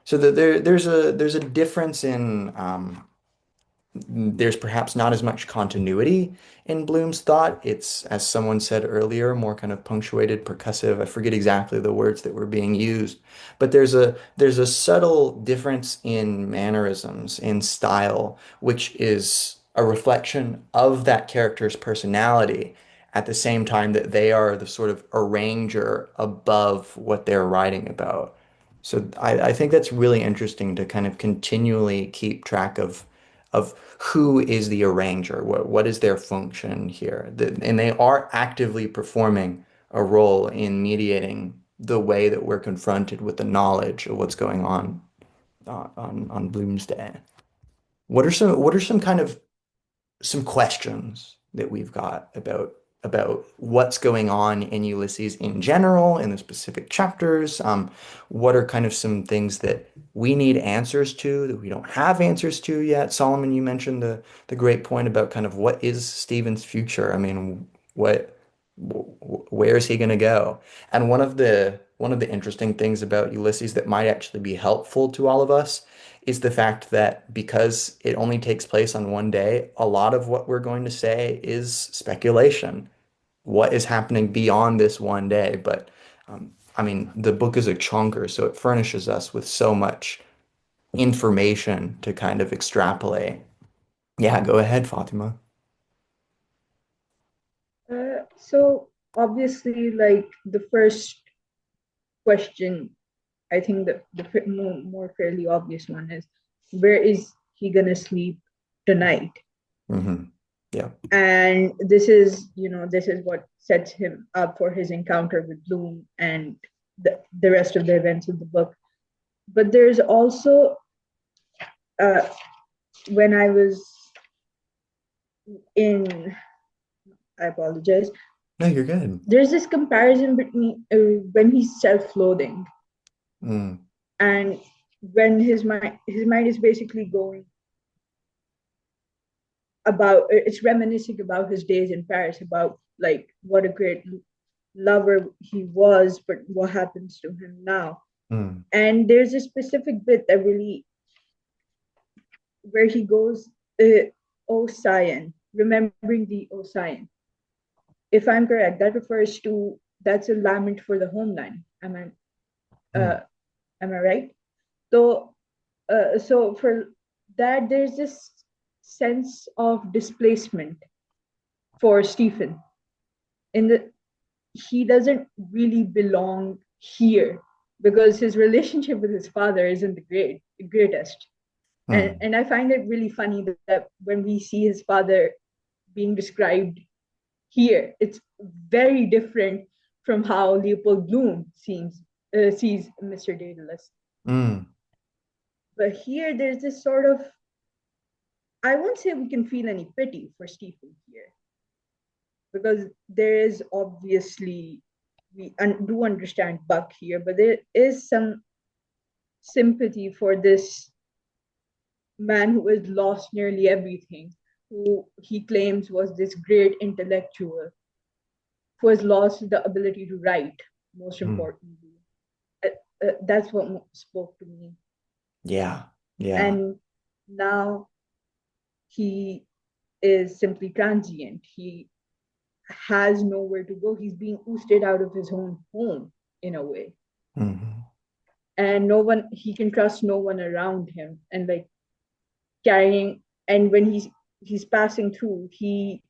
So there's a difference in there's perhaps not as much continuity in Bloom's thought. It's, as someone said earlier, more kind of punctuated, percussive. I forget exactly the words that were being used, but there's a subtle difference in mannerisms, in style, which is a reflection of that character's personality at the same time that they are the sort of arranger above what they're writing about. So I think that's really interesting to kind of continually keep track of who is the arranger, what is their function here. And they are actively performing a role in mediating the way that we're confronted with the knowledge of what's going on on Bloomsday. What are some kind of some questions that we've got about what's going on in Ulysses in general, in the specific chapters. What are kind of some things that we need answers to that we don't have answers to yet? Solomon, you mentioned the great point about kind of what is Stephen's future. I mean, where is he going to go? And one of the interesting things about Ulysses that might actually be helpful to all of us is the fact that because it only takes place on one day, a lot of what we're going to say is speculation. What is happening beyond this one day? But I mean, the book is a chunker, so it furnishes us with so much information to kind of extrapolate. Yeah, go ahead, Fatima. So obviously, like the first question, I think the more fairly obvious one is, where is he gonna sleep tonight? Hmm. Yeah. And this is what sets him up for his encounter with Bloom and the rest of the events of the book. But there's also uh, when I was in, I apologize. No, you're good. There's this comparison between when he's self-loathing Mm, and when his mind is basically going about, it's reminiscing about his days in Paris, about like what a great lover he was, but what happens to him now. mm, And there's a specific bit that really, where he goes, "Oh Sion," remembering the Sion. If I'm correct, that refers to, that's a lament for the homeland. mm, Uh, am I right? So, so for that, there's this sense of displacement for Stephen. In the He doesn't really belong here because his relationship with his father isn't the greatest. And mm, and I find it really funny that when we see his father being described here, it's very different from how Leopold Bloom sees Mr. Daedalus. mm, But here, there's this sort of, I won't say we can feel any pity for Stephen here, because there is obviously, do understand Buck here, but there is some sympathy for this man who has lost nearly everything, who he claims was this great intellectual, who has lost the ability to write, most mm. importantly. That's what spoke to me. Yeah. Yeah. And now he is simply transient. He has nowhere to go. He's being ousted out of his own home in a way. Hmm. And no one, he can trust no one around him. And like carrying, and when he's passing through, he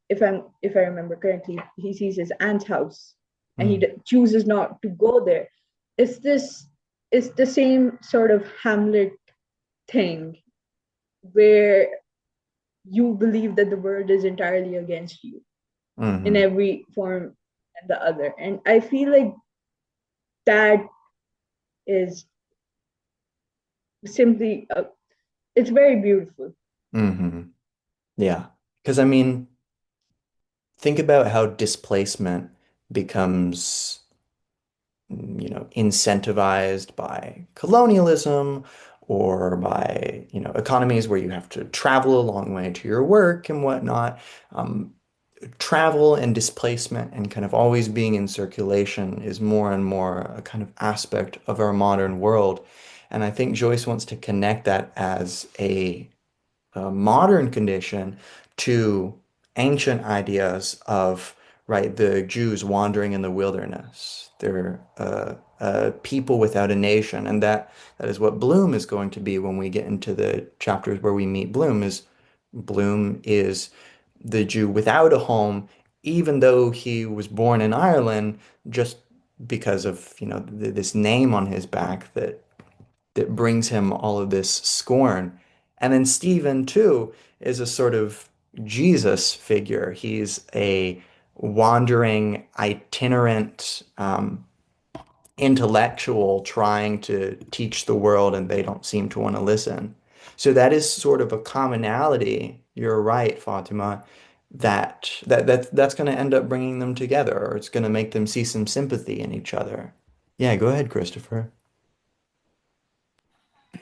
if I remember correctly, he sees his aunt's house and he Mm, chooses not to go there. It's this it's the same sort of Hamlet thing where you believe that the world is entirely against you in hmm. every form and the other. And I feel like that is simply it's very beautiful. Hmm. Yeah. Because I mean, think about how displacement becomes, incentivized by colonialism or by, economies where you have to travel a long way to your work and whatnot. Um, Travel and displacement and kind of always being in circulation is more and more a kind of aspect of our modern world. And I think Joyce wants to connect that as a modern condition to ancient ideas of, right, the Jews wandering in the wilderness. They're people without a nation, and that is what Bloom is going to be when we get into the chapters where we meet Bloom. Is Bloom is the Jew without a home, even though he was born in Ireland, just because of, this name on his back that brings him all of this scorn. And then Stephen, too, is a sort of Jesus figure. He's a wandering, itinerant intellectual trying to teach the world, and they don't seem to want to listen. So that is sort of a commonality. You're right, Fatima, that's going to end up bringing them together, or it's going to make them see some sympathy in each other. Yeah, go ahead, Christopher.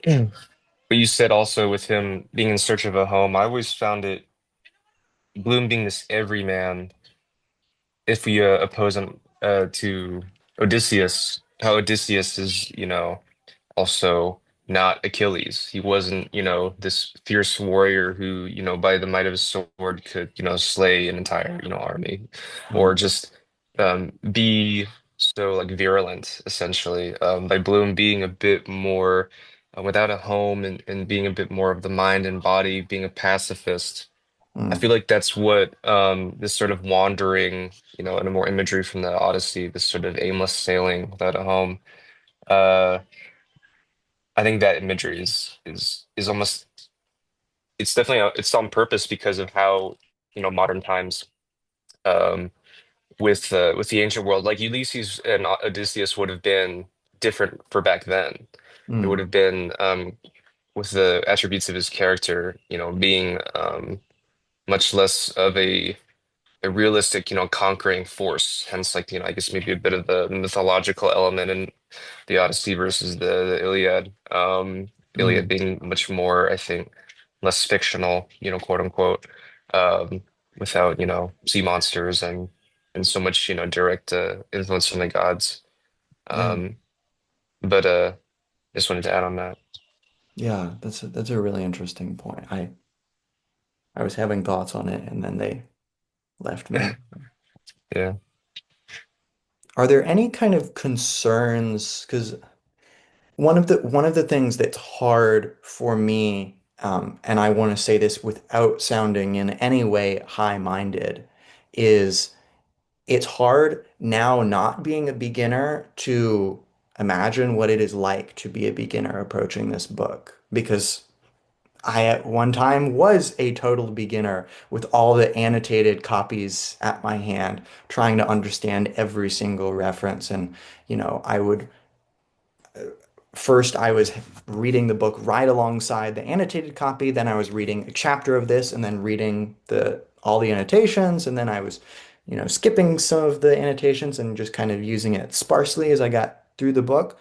But you said also with him being in search of a home, I always found it Bloom being this everyman. If we oppose him to Odysseus, how Odysseus is, also not Achilles. He wasn't, this fierce warrior who, by the might of his sword could, slay an entire, army, or Mm, just be so like virulent, essentially. By Bloom being a bit more without a home and being a bit more of the mind and body, being a pacifist. I mm, feel like that's what this sort of wandering, in a more imagery from the Odyssey, this sort of aimless sailing without a home. Uh, I think that imagery is almost it's definitely it's on purpose because of how modern times um, with the ancient world, like Ulysses and Odysseus would have been different for back then. It would mm, have been with the attributes of his character, being much less of a realistic, conquering force. Hence, like, I guess maybe a bit of the mythological element in the Odyssey versus the Iliad. Iliad mm. being much more, I think, less fictional, quote unquote, um, without, sea monsters and so much, direct influence from the gods. Yeah, Um, but just wanted to add on that. yeah, that's a really interesting point. I was having thoughts on it, and then they left me. Yeah. Are there any kind of concerns? Because one of the things that's hard for me, and I want to say this without sounding in any way high-minded, is it's hard now not being a beginner to imagine what it is like to be a beginner approaching this book. Because I at one time was a total beginner with all the annotated copies at my hand, trying to understand every single reference. And, I would first I was reading the book right alongside the annotated copy, then I was reading a chapter of this and then reading the all the annotations, and then I was, skipping some of the annotations and just kind of using it sparsely as I got through the book.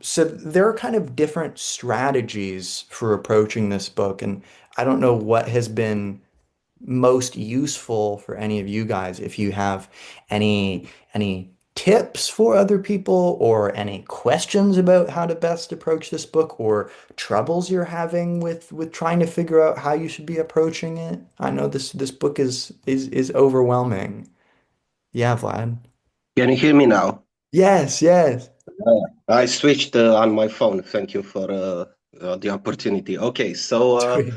So there are kind of different strategies for approaching this book, and I don't know what has been most useful for any of you guys. If you have any tips for other people, or any questions about how to best approach this book, or troubles you're having with trying to figure out how you should be approaching it. I know this book is overwhelming. Yeah, Vlad. Can you hear me now? Yes, yes. I switched on my phone. Thank you for the opportunity. Okay, so Sweet.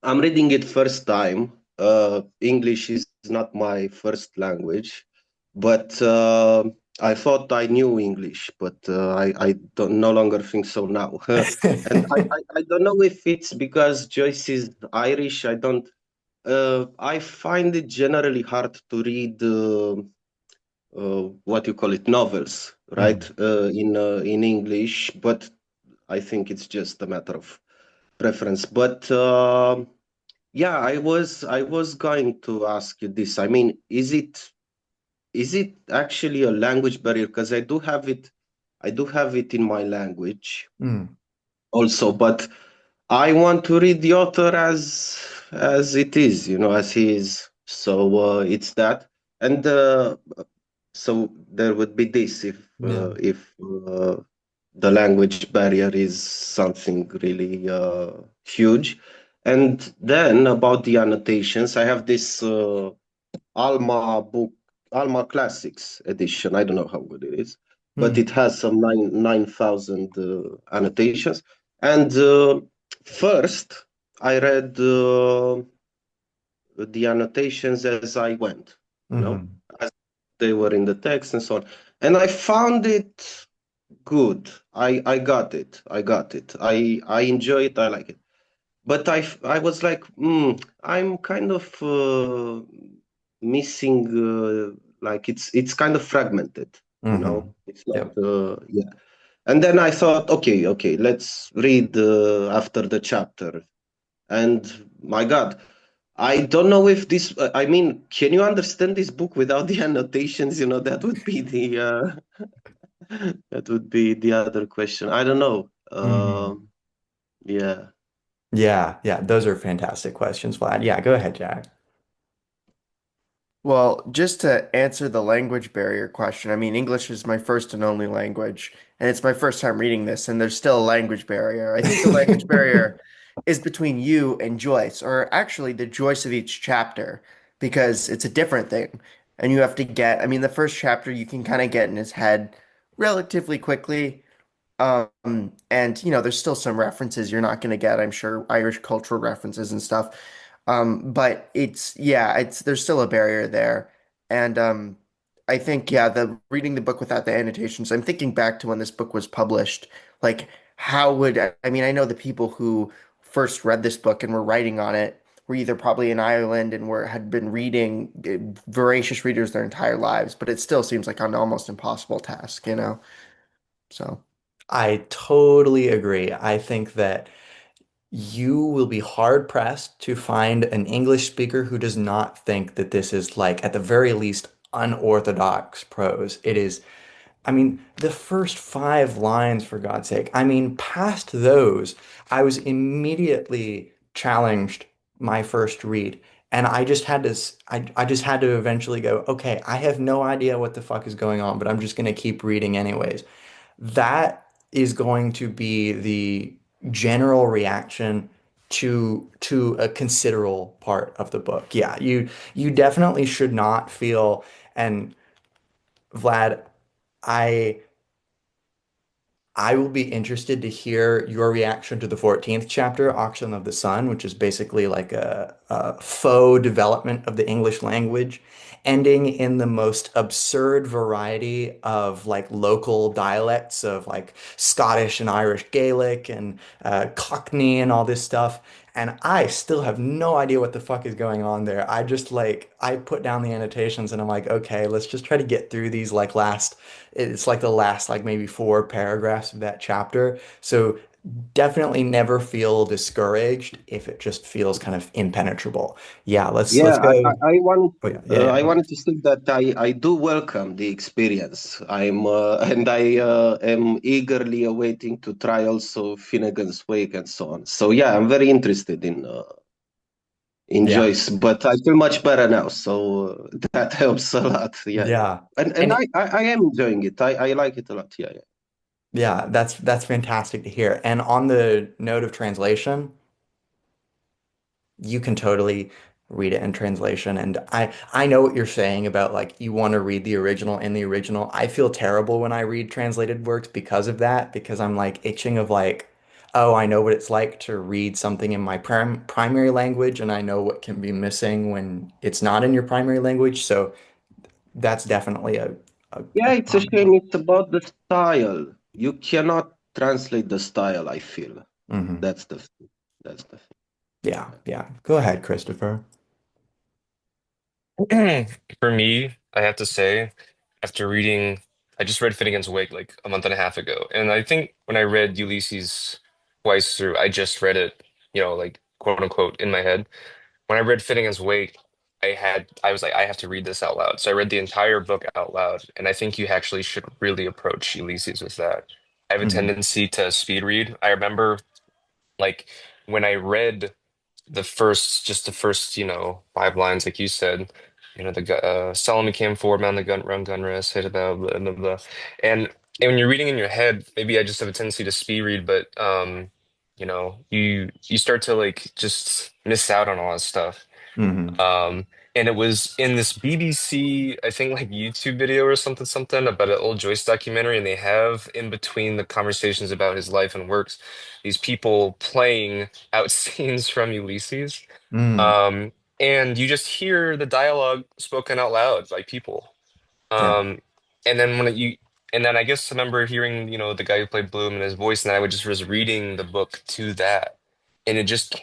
I'm reading it first time. English is not my first language, but I thought I knew English, but I don't, no longer think so now. And I don't know if it's because Joyce is Irish. I don't. I find it generally hard to read. What you call it, novels, right? Mm, In English, but I think it's just a matter of preference. But yeah, I was going to ask you this. I mean, is it actually a language barrier? Because I do have it in my language mm, also, but I want to read the author as it is, as he is. So it's that, and so there would be this yeah. if the language barrier is something really huge. And then about the annotations, I have this Alma book, Alma Classics edition. I don't know how good it is, but it Mm, has some 9,000 annotations. And first, I read the annotations as I went, mm, as they were in the text and so on. And I found it good. I got it. I got it. I enjoy it. I like it. But I was like, I'm kind of missing. Like it's kind of fragmented. You Hmm. know, it's not. Yep. Yeah. And then I thought, okay, let's read after the chapter. And my God, I don't know if this. I mean, can you understand this book without the annotations? You know, that would be the that would be the other question. I don't know. Hmm. Yeah. Yeah, yeah, those are fantastic questions, Vlad. Yeah, go ahead, Jack. Well, just to answer the language barrier question, I mean, English is my first and only language, and it's my first time reading this, and there's still a language barrier. I think the language barrier is between you and Joyce, or actually the Joyce of each chapter, because it's a different thing. And you have to get, I mean, the first chapter you can kind of get in his head relatively quickly. And there's still some references you're not going to get, I'm sure, Irish cultural references and stuff. But it's there's still a barrier there. And I think, yeah, the reading the book without the annotations, I'm thinking back to when this book was published. Like, how would, I mean, I know the people who first read this book and were writing on it were either probably in Ireland and had been reading voracious readers their entire lives, but it still seems like an almost impossible task. So. I totally agree. I think that you will be hard pressed to find an English speaker who does not think that this is like, at the very least, unorthodox prose. It is, I mean, the first five lines, for God's sake. I mean, past those, I was immediately challenged my first read. And I just had to, I just had to eventually go, okay, I have no idea what the fuck is going on, but I'm just going to keep reading anyways. That is going to be the general reaction to a considerable part of the book. Yeah, you definitely should not feel, and Vlad, I I will be interested to hear your reaction to the 14th chapter, Auction of the Sun, which is basically like a faux development of the English language, ending in the most absurd variety of like local dialects of like Scottish and Irish Gaelic and Cockney and all this stuff. And I still have no idea what the fuck is going on there. I just like, I put down the annotations and I'm like, okay, let's just try to get through these like last it's like the last like maybe four paragraphs of that chapter. So definitely never feel discouraged if it just feels kind of impenetrable. Yeah, let's Yeah, go. Oh yeah, yeah, I yeah. wanted to say that I do welcome the experience. I'm and I am eagerly awaiting to try also Finnegan's Wake and so on. So yeah, I'm very interested in Yeah. Joyce, but I feel much better now, so that helps a lot. Yeah, yeah. Yeah. And And I am enjoying it. I like it a lot. Yeah, yeah. yeah, that's fantastic to hear. And on the note of translation, you can totally read it in translation. And I know what you're saying about like you want to read the original in the original. I feel terrible when I read translated works because of that, because I'm like itching of like, oh, I know what it's like to read something in my primary language, and I know what can be missing when it's not in your primary language. So that's definitely a Yeah, it's a common shame. one. It's about the style. You cannot translate the style, I feel. Hmm. That's the that's the Yeah, yeah. Go ahead, Christopher. For me, I have to say, after reading, I just read Finnegan's Wake like a month and a half ago, and I think when I read Ulysses twice through, I just read it, like quote unquote in my head. When I read Finnegan's Wake, I was like, I have to read this out loud. So I read the entire book out loud, and I think you actually should really approach Ulysses with that. I have a Hmm. tendency to speed read. I remember like when I read just the first, five lines, like you said, Solomon came forward, man, the gun, run, gun rest, hit about, blah, blah, blah. And, and when you're reading in your head, maybe I just have a tendency to speed read, but, you start to like just miss out on a lot of stuff. Hmm. Um, and it was in this BBC, I think like YouTube video or something about an old Joyce documentary, and they have in between the conversations about his life and works, these people playing out scenes from Ulysses. Mm. Um, and you just hear the dialogue spoken out loud by people. Yeah. And then and then I guess I remember hearing, the guy who played Bloom and his voice, and I was reading the book to that, and it just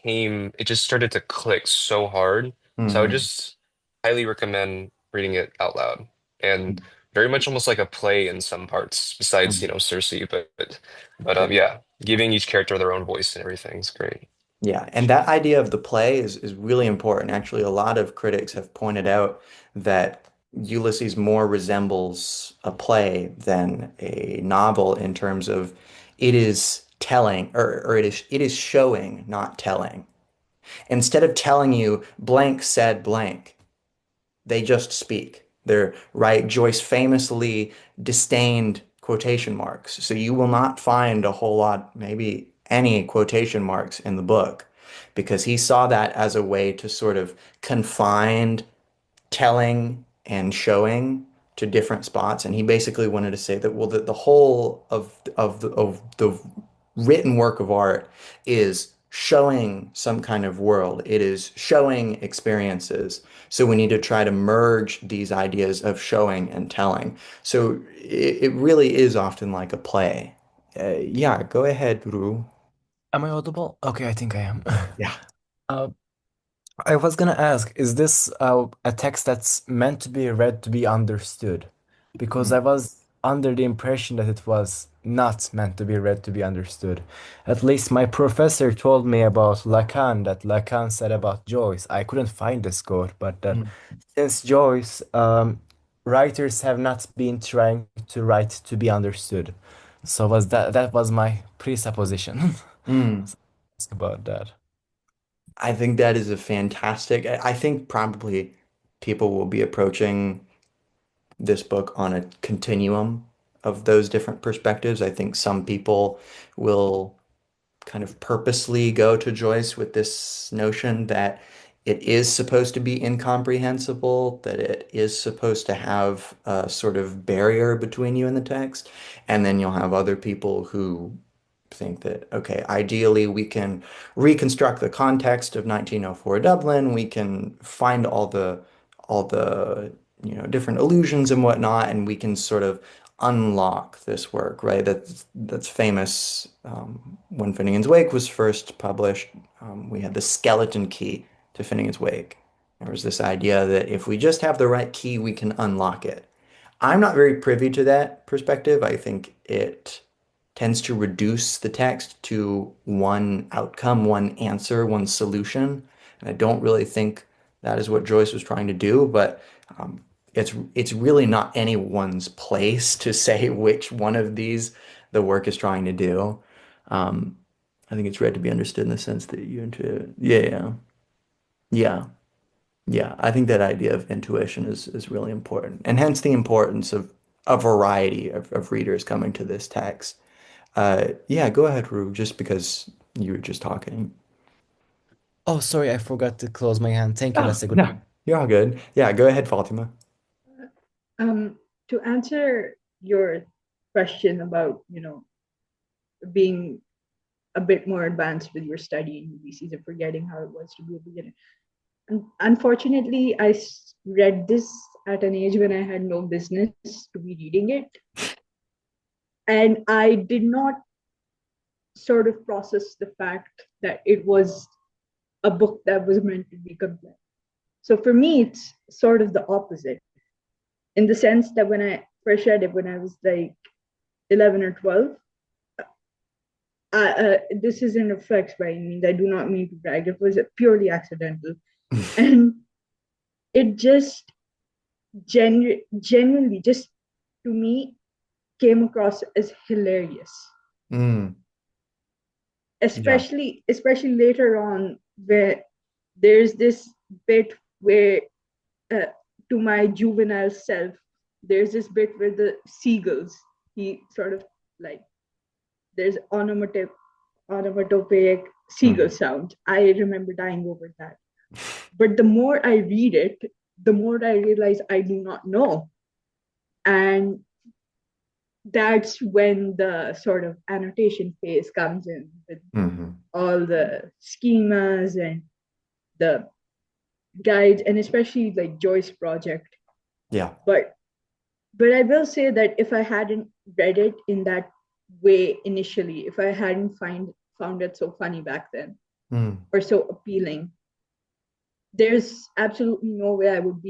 started to click so hard. So I would Hmm. just highly recommend reading it out loud, and very much almost like a play in some parts, besides, Cersei, but Yeah. yeah, giving each character their own voice and everything is great. Yeah, and that idea of the play is really important. Actually, a lot of critics have pointed out that Ulysses more resembles a play than a novel in terms of it is telling, or it is showing, not telling. Instead of telling you blank said blank, they just speak. They're right. Joyce famously disdained quotation marks. So you will not find a whole lot, maybe any quotation marks in the book, because he saw that as a way to sort of confine telling and showing to different spots. And he basically wanted to say that, well, the whole of the written work of art is showing some kind of world. It is showing experiences. So we need to try to merge these ideas of showing and telling. So it really is often like a play. Yeah, go ahead, Ru. Am I audible? Okay, I think I am. Yeah. Uh, I was gonna ask, is this a text that's meant to be read to be understood? Because I was under the impression that it was not meant to be read to be understood. At least my professor told me about Lacan, that Lacan said about Joyce. I couldn't find this quote, but that since Joyce, writers have not been trying to write to be understood. So was that was my presupposition. Mm. Ask about that. I think that is a fantastic. I think probably people will be approaching this book on a continuum of those different perspectives. I think some people will kind of purposely go to Joyce with this notion that it is supposed to be incomprehensible, that it is supposed to have a sort of barrier between you and the text. And then you'll have other people who think that, okay, ideally we can reconstruct the context of 1904 Dublin, we can find all the different illusions and whatnot, and we can sort of unlock this work, right? That's famous. When Finnegan's Wake was first published, we had the skeleton key to Finnegan's Wake. There was this idea that if we just have the right key, we can unlock it. I'm not very privy to that perspective. I think it tends to reduce the text to one outcome, one answer, one solution. And I don't really think that is what Joyce was trying to do, but it's really not anyone's place to say which one of these the work is trying to do. Um, I think it's read to be understood in the sense that you into yeah, yeah, yeah. I think that idea of intuition is really important, and hence the importance of a variety of readers coming to this text. Yeah, go ahead, Rue, just because you were just talking. Oh, sorry, I forgot to close my hand. Thank you. Oh, That's a good. no, you're all good. Yeah, go ahead, Fatima. To answer your question about, being a bit more advanced with your study in UBCs and forgetting how it was to be a beginner. Unfortunately, read this at an age when I had no business to be reading it. And I did not sort of process the fact that it was a book that was meant to be complex. So for me, it's sort of the opposite, in the sense that when I first read it when I was like 11 or 12, this isn't a flex by any means. I do not mean to brag. It was purely accidental. And it just genuinely, just to me, came across as hilarious. Mm, yeah. Especially later on, where there's this bit where, to my juvenile self, there's this bit where the seagulls, he sort of like, there's onomatopoeic seagull Mhm. sound. I remember dying over that. But the more I read it, the more I realize I do not know. And that's when the sort of annotation phase comes in with Mhm. all the schemas and the guides, and especially like Joyce project. Yeah. But But I will say that if I hadn't read it in that way initially, if I hadn't found it so funny back then or so appealing, there's absolutely no way I would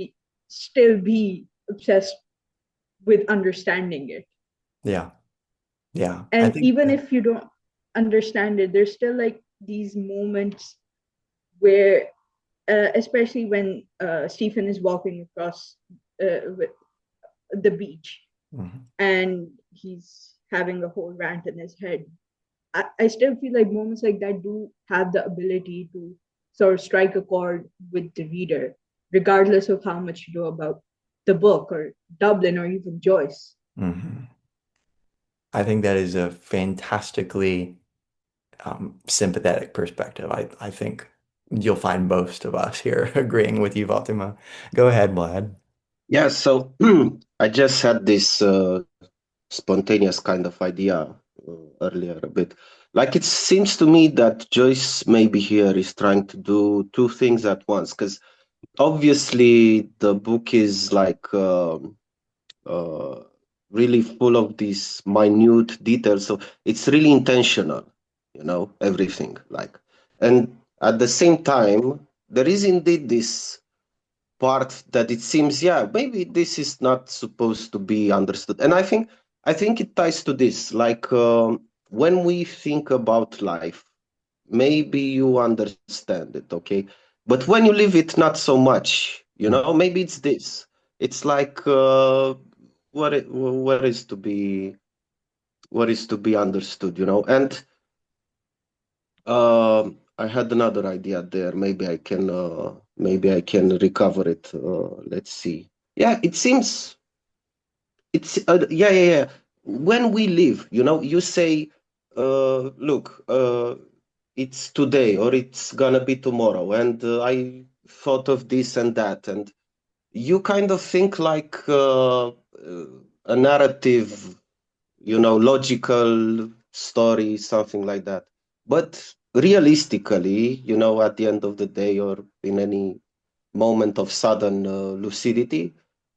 still be obsessed with understanding it. Yeah. Yeah. I And think even that, if you don't understand it, there's still like these moments where, especially when Stephen is walking across with the beach Mhm. and he's having a whole rant in his head. I still feel like moments like that do have the ability to sort of strike a chord with the reader, regardless of how much you know about the book or Dublin or even Joyce. Mhm. I think that is a fantastically sympathetic perspective. I think you'll find most of us here agreeing with you, Fatima. Go ahead, Vlad. Yeah, so I just had this spontaneous kind of idea earlier a bit. Like it seems to me that Joyce maybe here is trying to do two things at once, because obviously the book is like uh, really full of these minute details. So it's really intentional, everything like. And at the same time, there is indeed this part that it seems, yeah, maybe this is not supposed to be understood. And I think it ties to this, like when we think about life, maybe you understand it, okay? But when you live it, not so much, maybe it's this. It's like what is to be understood, And I had another idea there. Maybe I can recover it. Let's see. Yeah, it seems it's yeah. When we live, you say, look, it's today or it's gonna be tomorrow, and I thought of this and that, and you kind of think like a narrative, logical story, something like that. But realistically, at the end of the day or in any moment of sudden lucidity,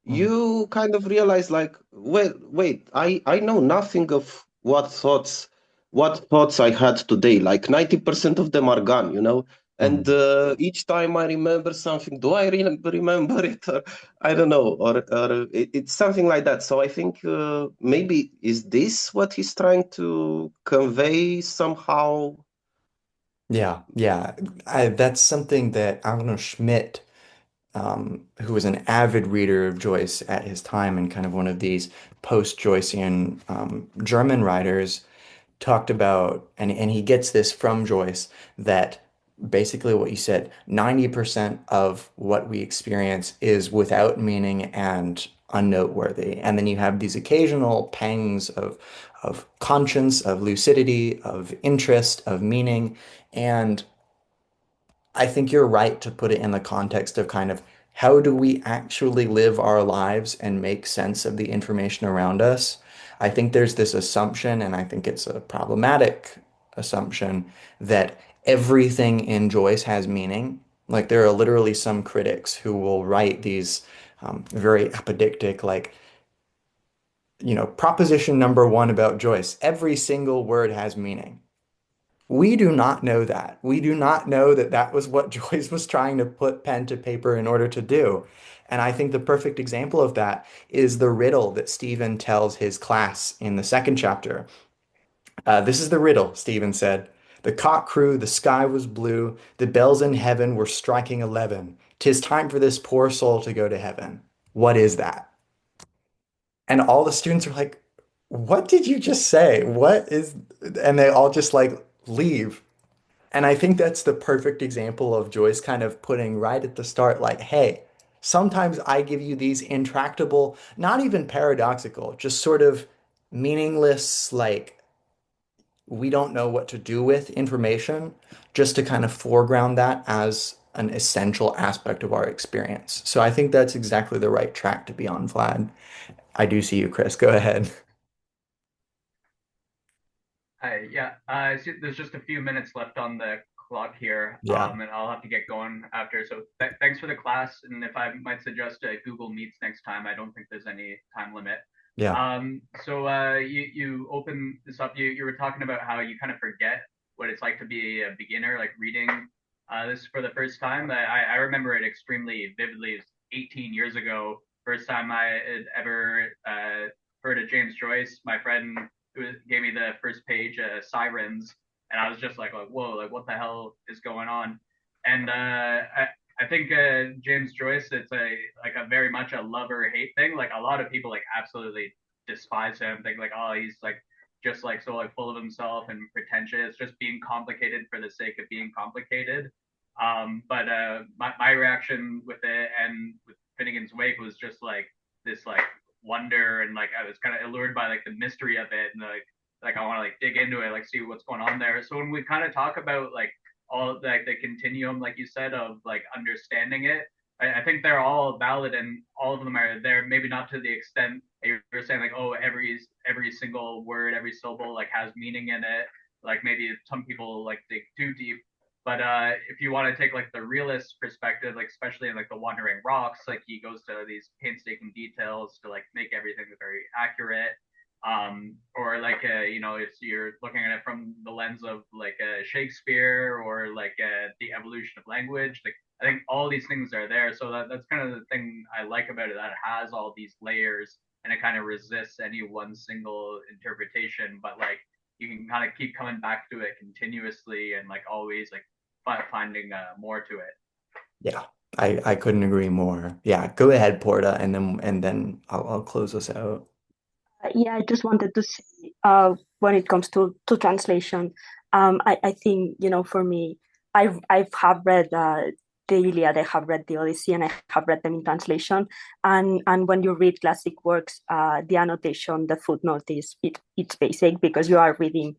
Mhm. you kind of realize like, wait, I know nothing of what thoughts I had today. Like 90% of them are gone, And Mhm. each time I remember something, do I remember it? Or I don't know, or it's something like that. So I think maybe is this what he's trying to convey somehow? Yeah, yeah. That's something that Arno Schmidt, who was an avid reader of Joyce at his time and kind of one of these post-Joycean German writers, talked about, and he gets this from Joyce, that basically what you said, 90% of what we experience is without meaning and unnoteworthy. And then you have these occasional pangs of conscience, of lucidity, of interest, of meaning. And I think you're right to put it in the context of kind of how do we actually live our lives and make sense of the information around us? I think there's this assumption, and I think it's a problematic assumption, that everything in Joyce has meaning. Like there are literally some critics who will write these very apodictic, like, proposition number one about Joyce, every single word has meaning. We do not know that. We do not know that that was what Joyce was trying to put pen to paper in order to do. And I think the perfect example of that is the riddle that Stephen tells his class in the second chapter. This is the riddle, Stephen said. The cock crew, the sky was blue, the bells in heaven were striking 11. 'Tis time for this poor soul to go to heaven. What is that? And all the students are like, what did you just say? What is, and they all just like leave. And I think that's the perfect example of Joyce kind of putting right at the start, like, hey, sometimes I give you these intractable, not even paradoxical, just sort of meaningless, like, we don't know what to do with information, just to kind of foreground that as an essential aspect of our experience. So I think that's exactly the right track to be on, Vlad. I do see you, Chris. Go ahead. Yeah, there's just a few minutes left on the o'clock here, Yeah. and I'll have to get going after. So thanks for the class, and if I might suggest Google Meets next time, I don't think there's any time limit. Yeah. So you open this up. You were talking about how you kind of forget what it's like to be a beginner, like reading this for the first time. I remember it extremely vividly. It's 18 years ago, first time I had ever heard of James Joyce. My friend gave me the first page, Sirens, and I was just like, whoa, like what the hell is going on? And I think James Joyce, it's a very much a love or hate thing. Like a lot of people like absolutely despise him, think like, oh, he's like just like so like full of himself and pretentious, just being complicated for the sake of being complicated. But my reaction with it and with Finnegan's Wake was just like this like wonder, and like I was kind of allured by like the mystery of it, and like I want to like dig into it, like see what's going on there. So when we kind of talk about like all like the continuum, like you said, of like understanding it, I think they're all valid, and all of them are there. Maybe not to the extent that you're saying, like, oh, every single word, every syllable, like has meaning in it. Like maybe some people like dig too deep. But if you want to take like the realist perspective, like especially in like the Wandering Rocks, like he goes to these painstaking details to like make everything very accurate. Or like if you're looking at it from the lens of like Shakespeare or like the evolution of language, like I think all these things are there. So that's kind of the thing I like about it, that it has all these layers and it kind of resists any one single interpretation. But like you can kind of keep coming back to it continuously and like always like finding more to it. Yeah. I couldn't agree more. Yeah. Go ahead, Porta, and then I'll close us out. Yeah, I just wanted to say, when it comes to translation, I think, for me, I have read the Iliad, I have read the Odyssey, and I have read them in translation. And when you read classic works, the annotation, the footnote it's basic, because you are reading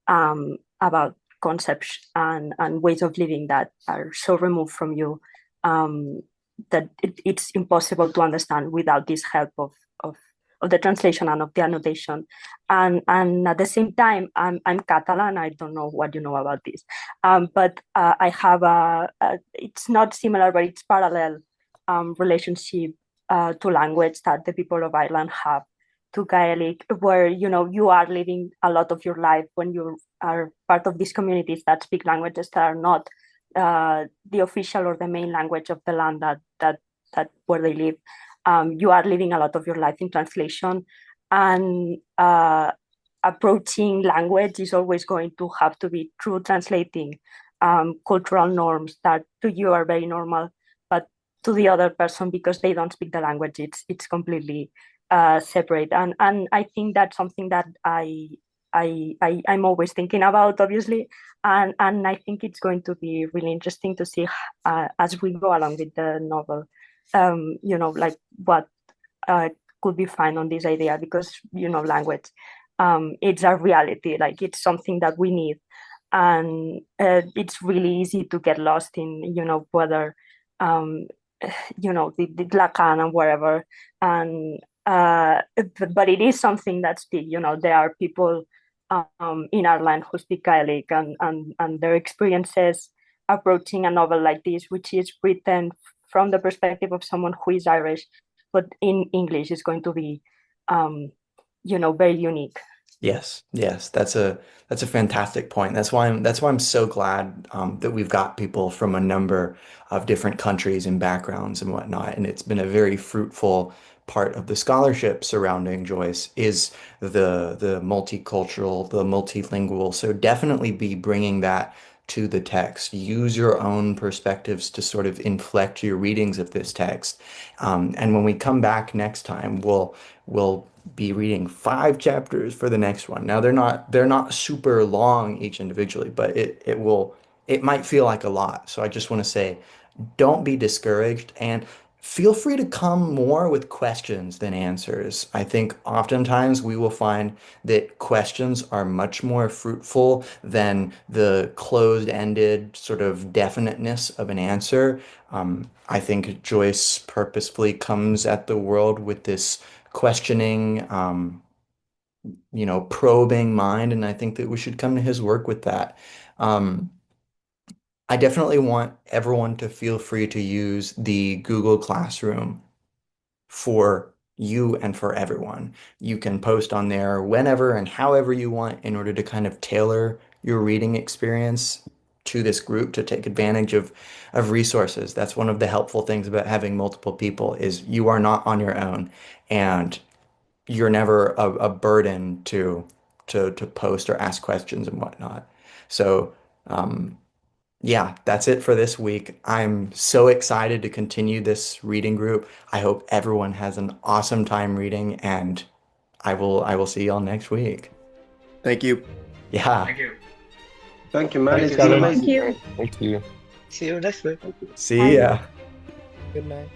about concepts and ways of living that are so removed from you, that it's impossible to understand without this help of of the translation and of the annotation. And at the same time, I'm Catalan. I don't know what you know about this, but I have it's not similar, but it's parallel relationship to language that the people of Ireland have to Gaelic, where you are living a lot of your life when you are part of these communities that speak languages that are not the official or the main language of the land that where they live. You are living a lot of your life in translation, and approaching language is always going to have to be through translating cultural norms that to you are very normal, but to the other person, because they don't speak the language, it's completely separate. And I think that's something that I'm always thinking about, obviously, and I think it's going to be really interesting to see as we go along with the novel, like what uh, could be found on this idea, because language, it's a reality, like it's something that we need, and it's really easy to get lost in whether um, the Lacan and wherever, and but it is something that's big. There are people in Ireland who speak Gaelic, and their experiences approaching a novel like this, which is written from the perspective of someone who is Irish, but in English, is going to be, very unique. Yes, yes, that's a fantastic point. That's why I'm so glad that we've got people from a number of different countries and backgrounds and whatnot. And it's been a very fruitful part of the scholarship surrounding Joyce is the multicultural, the multilingual. So definitely be bringing that to the text. Use your own perspectives to sort of inflect your readings of this text. And when we come back next time, we'll be reading 5 chapters for the next one. Now they're not super long each individually, but it might feel like a lot. So I just want to say, don't be discouraged and feel free to come more with questions than answers. I think oftentimes we will find that questions are much more fruitful than the closed-ended sort of definiteness of an answer. I think Joyce purposefully comes at the world with this questioning, probing mind, and I think that we should come to his work with that. Um, I definitely want everyone to feel free to use the Google Classroom for you and for everyone. You can post on there whenever and however you want in order to kind of tailor your reading experience to this group to take advantage of resources. That's one of the helpful things about having multiple people is you are not on your own and you're never a burden to post or ask questions and whatnot. So yeah, that's it for this week. I'm so excited to continue this reading group. I hope everyone has an awesome time reading, and I will see y'all next week. Thank you. Yeah. Thank you. Thank you, man. Thank It's you been so much. Thank amazing. you. Thank you. See you next week. See ya. Good night.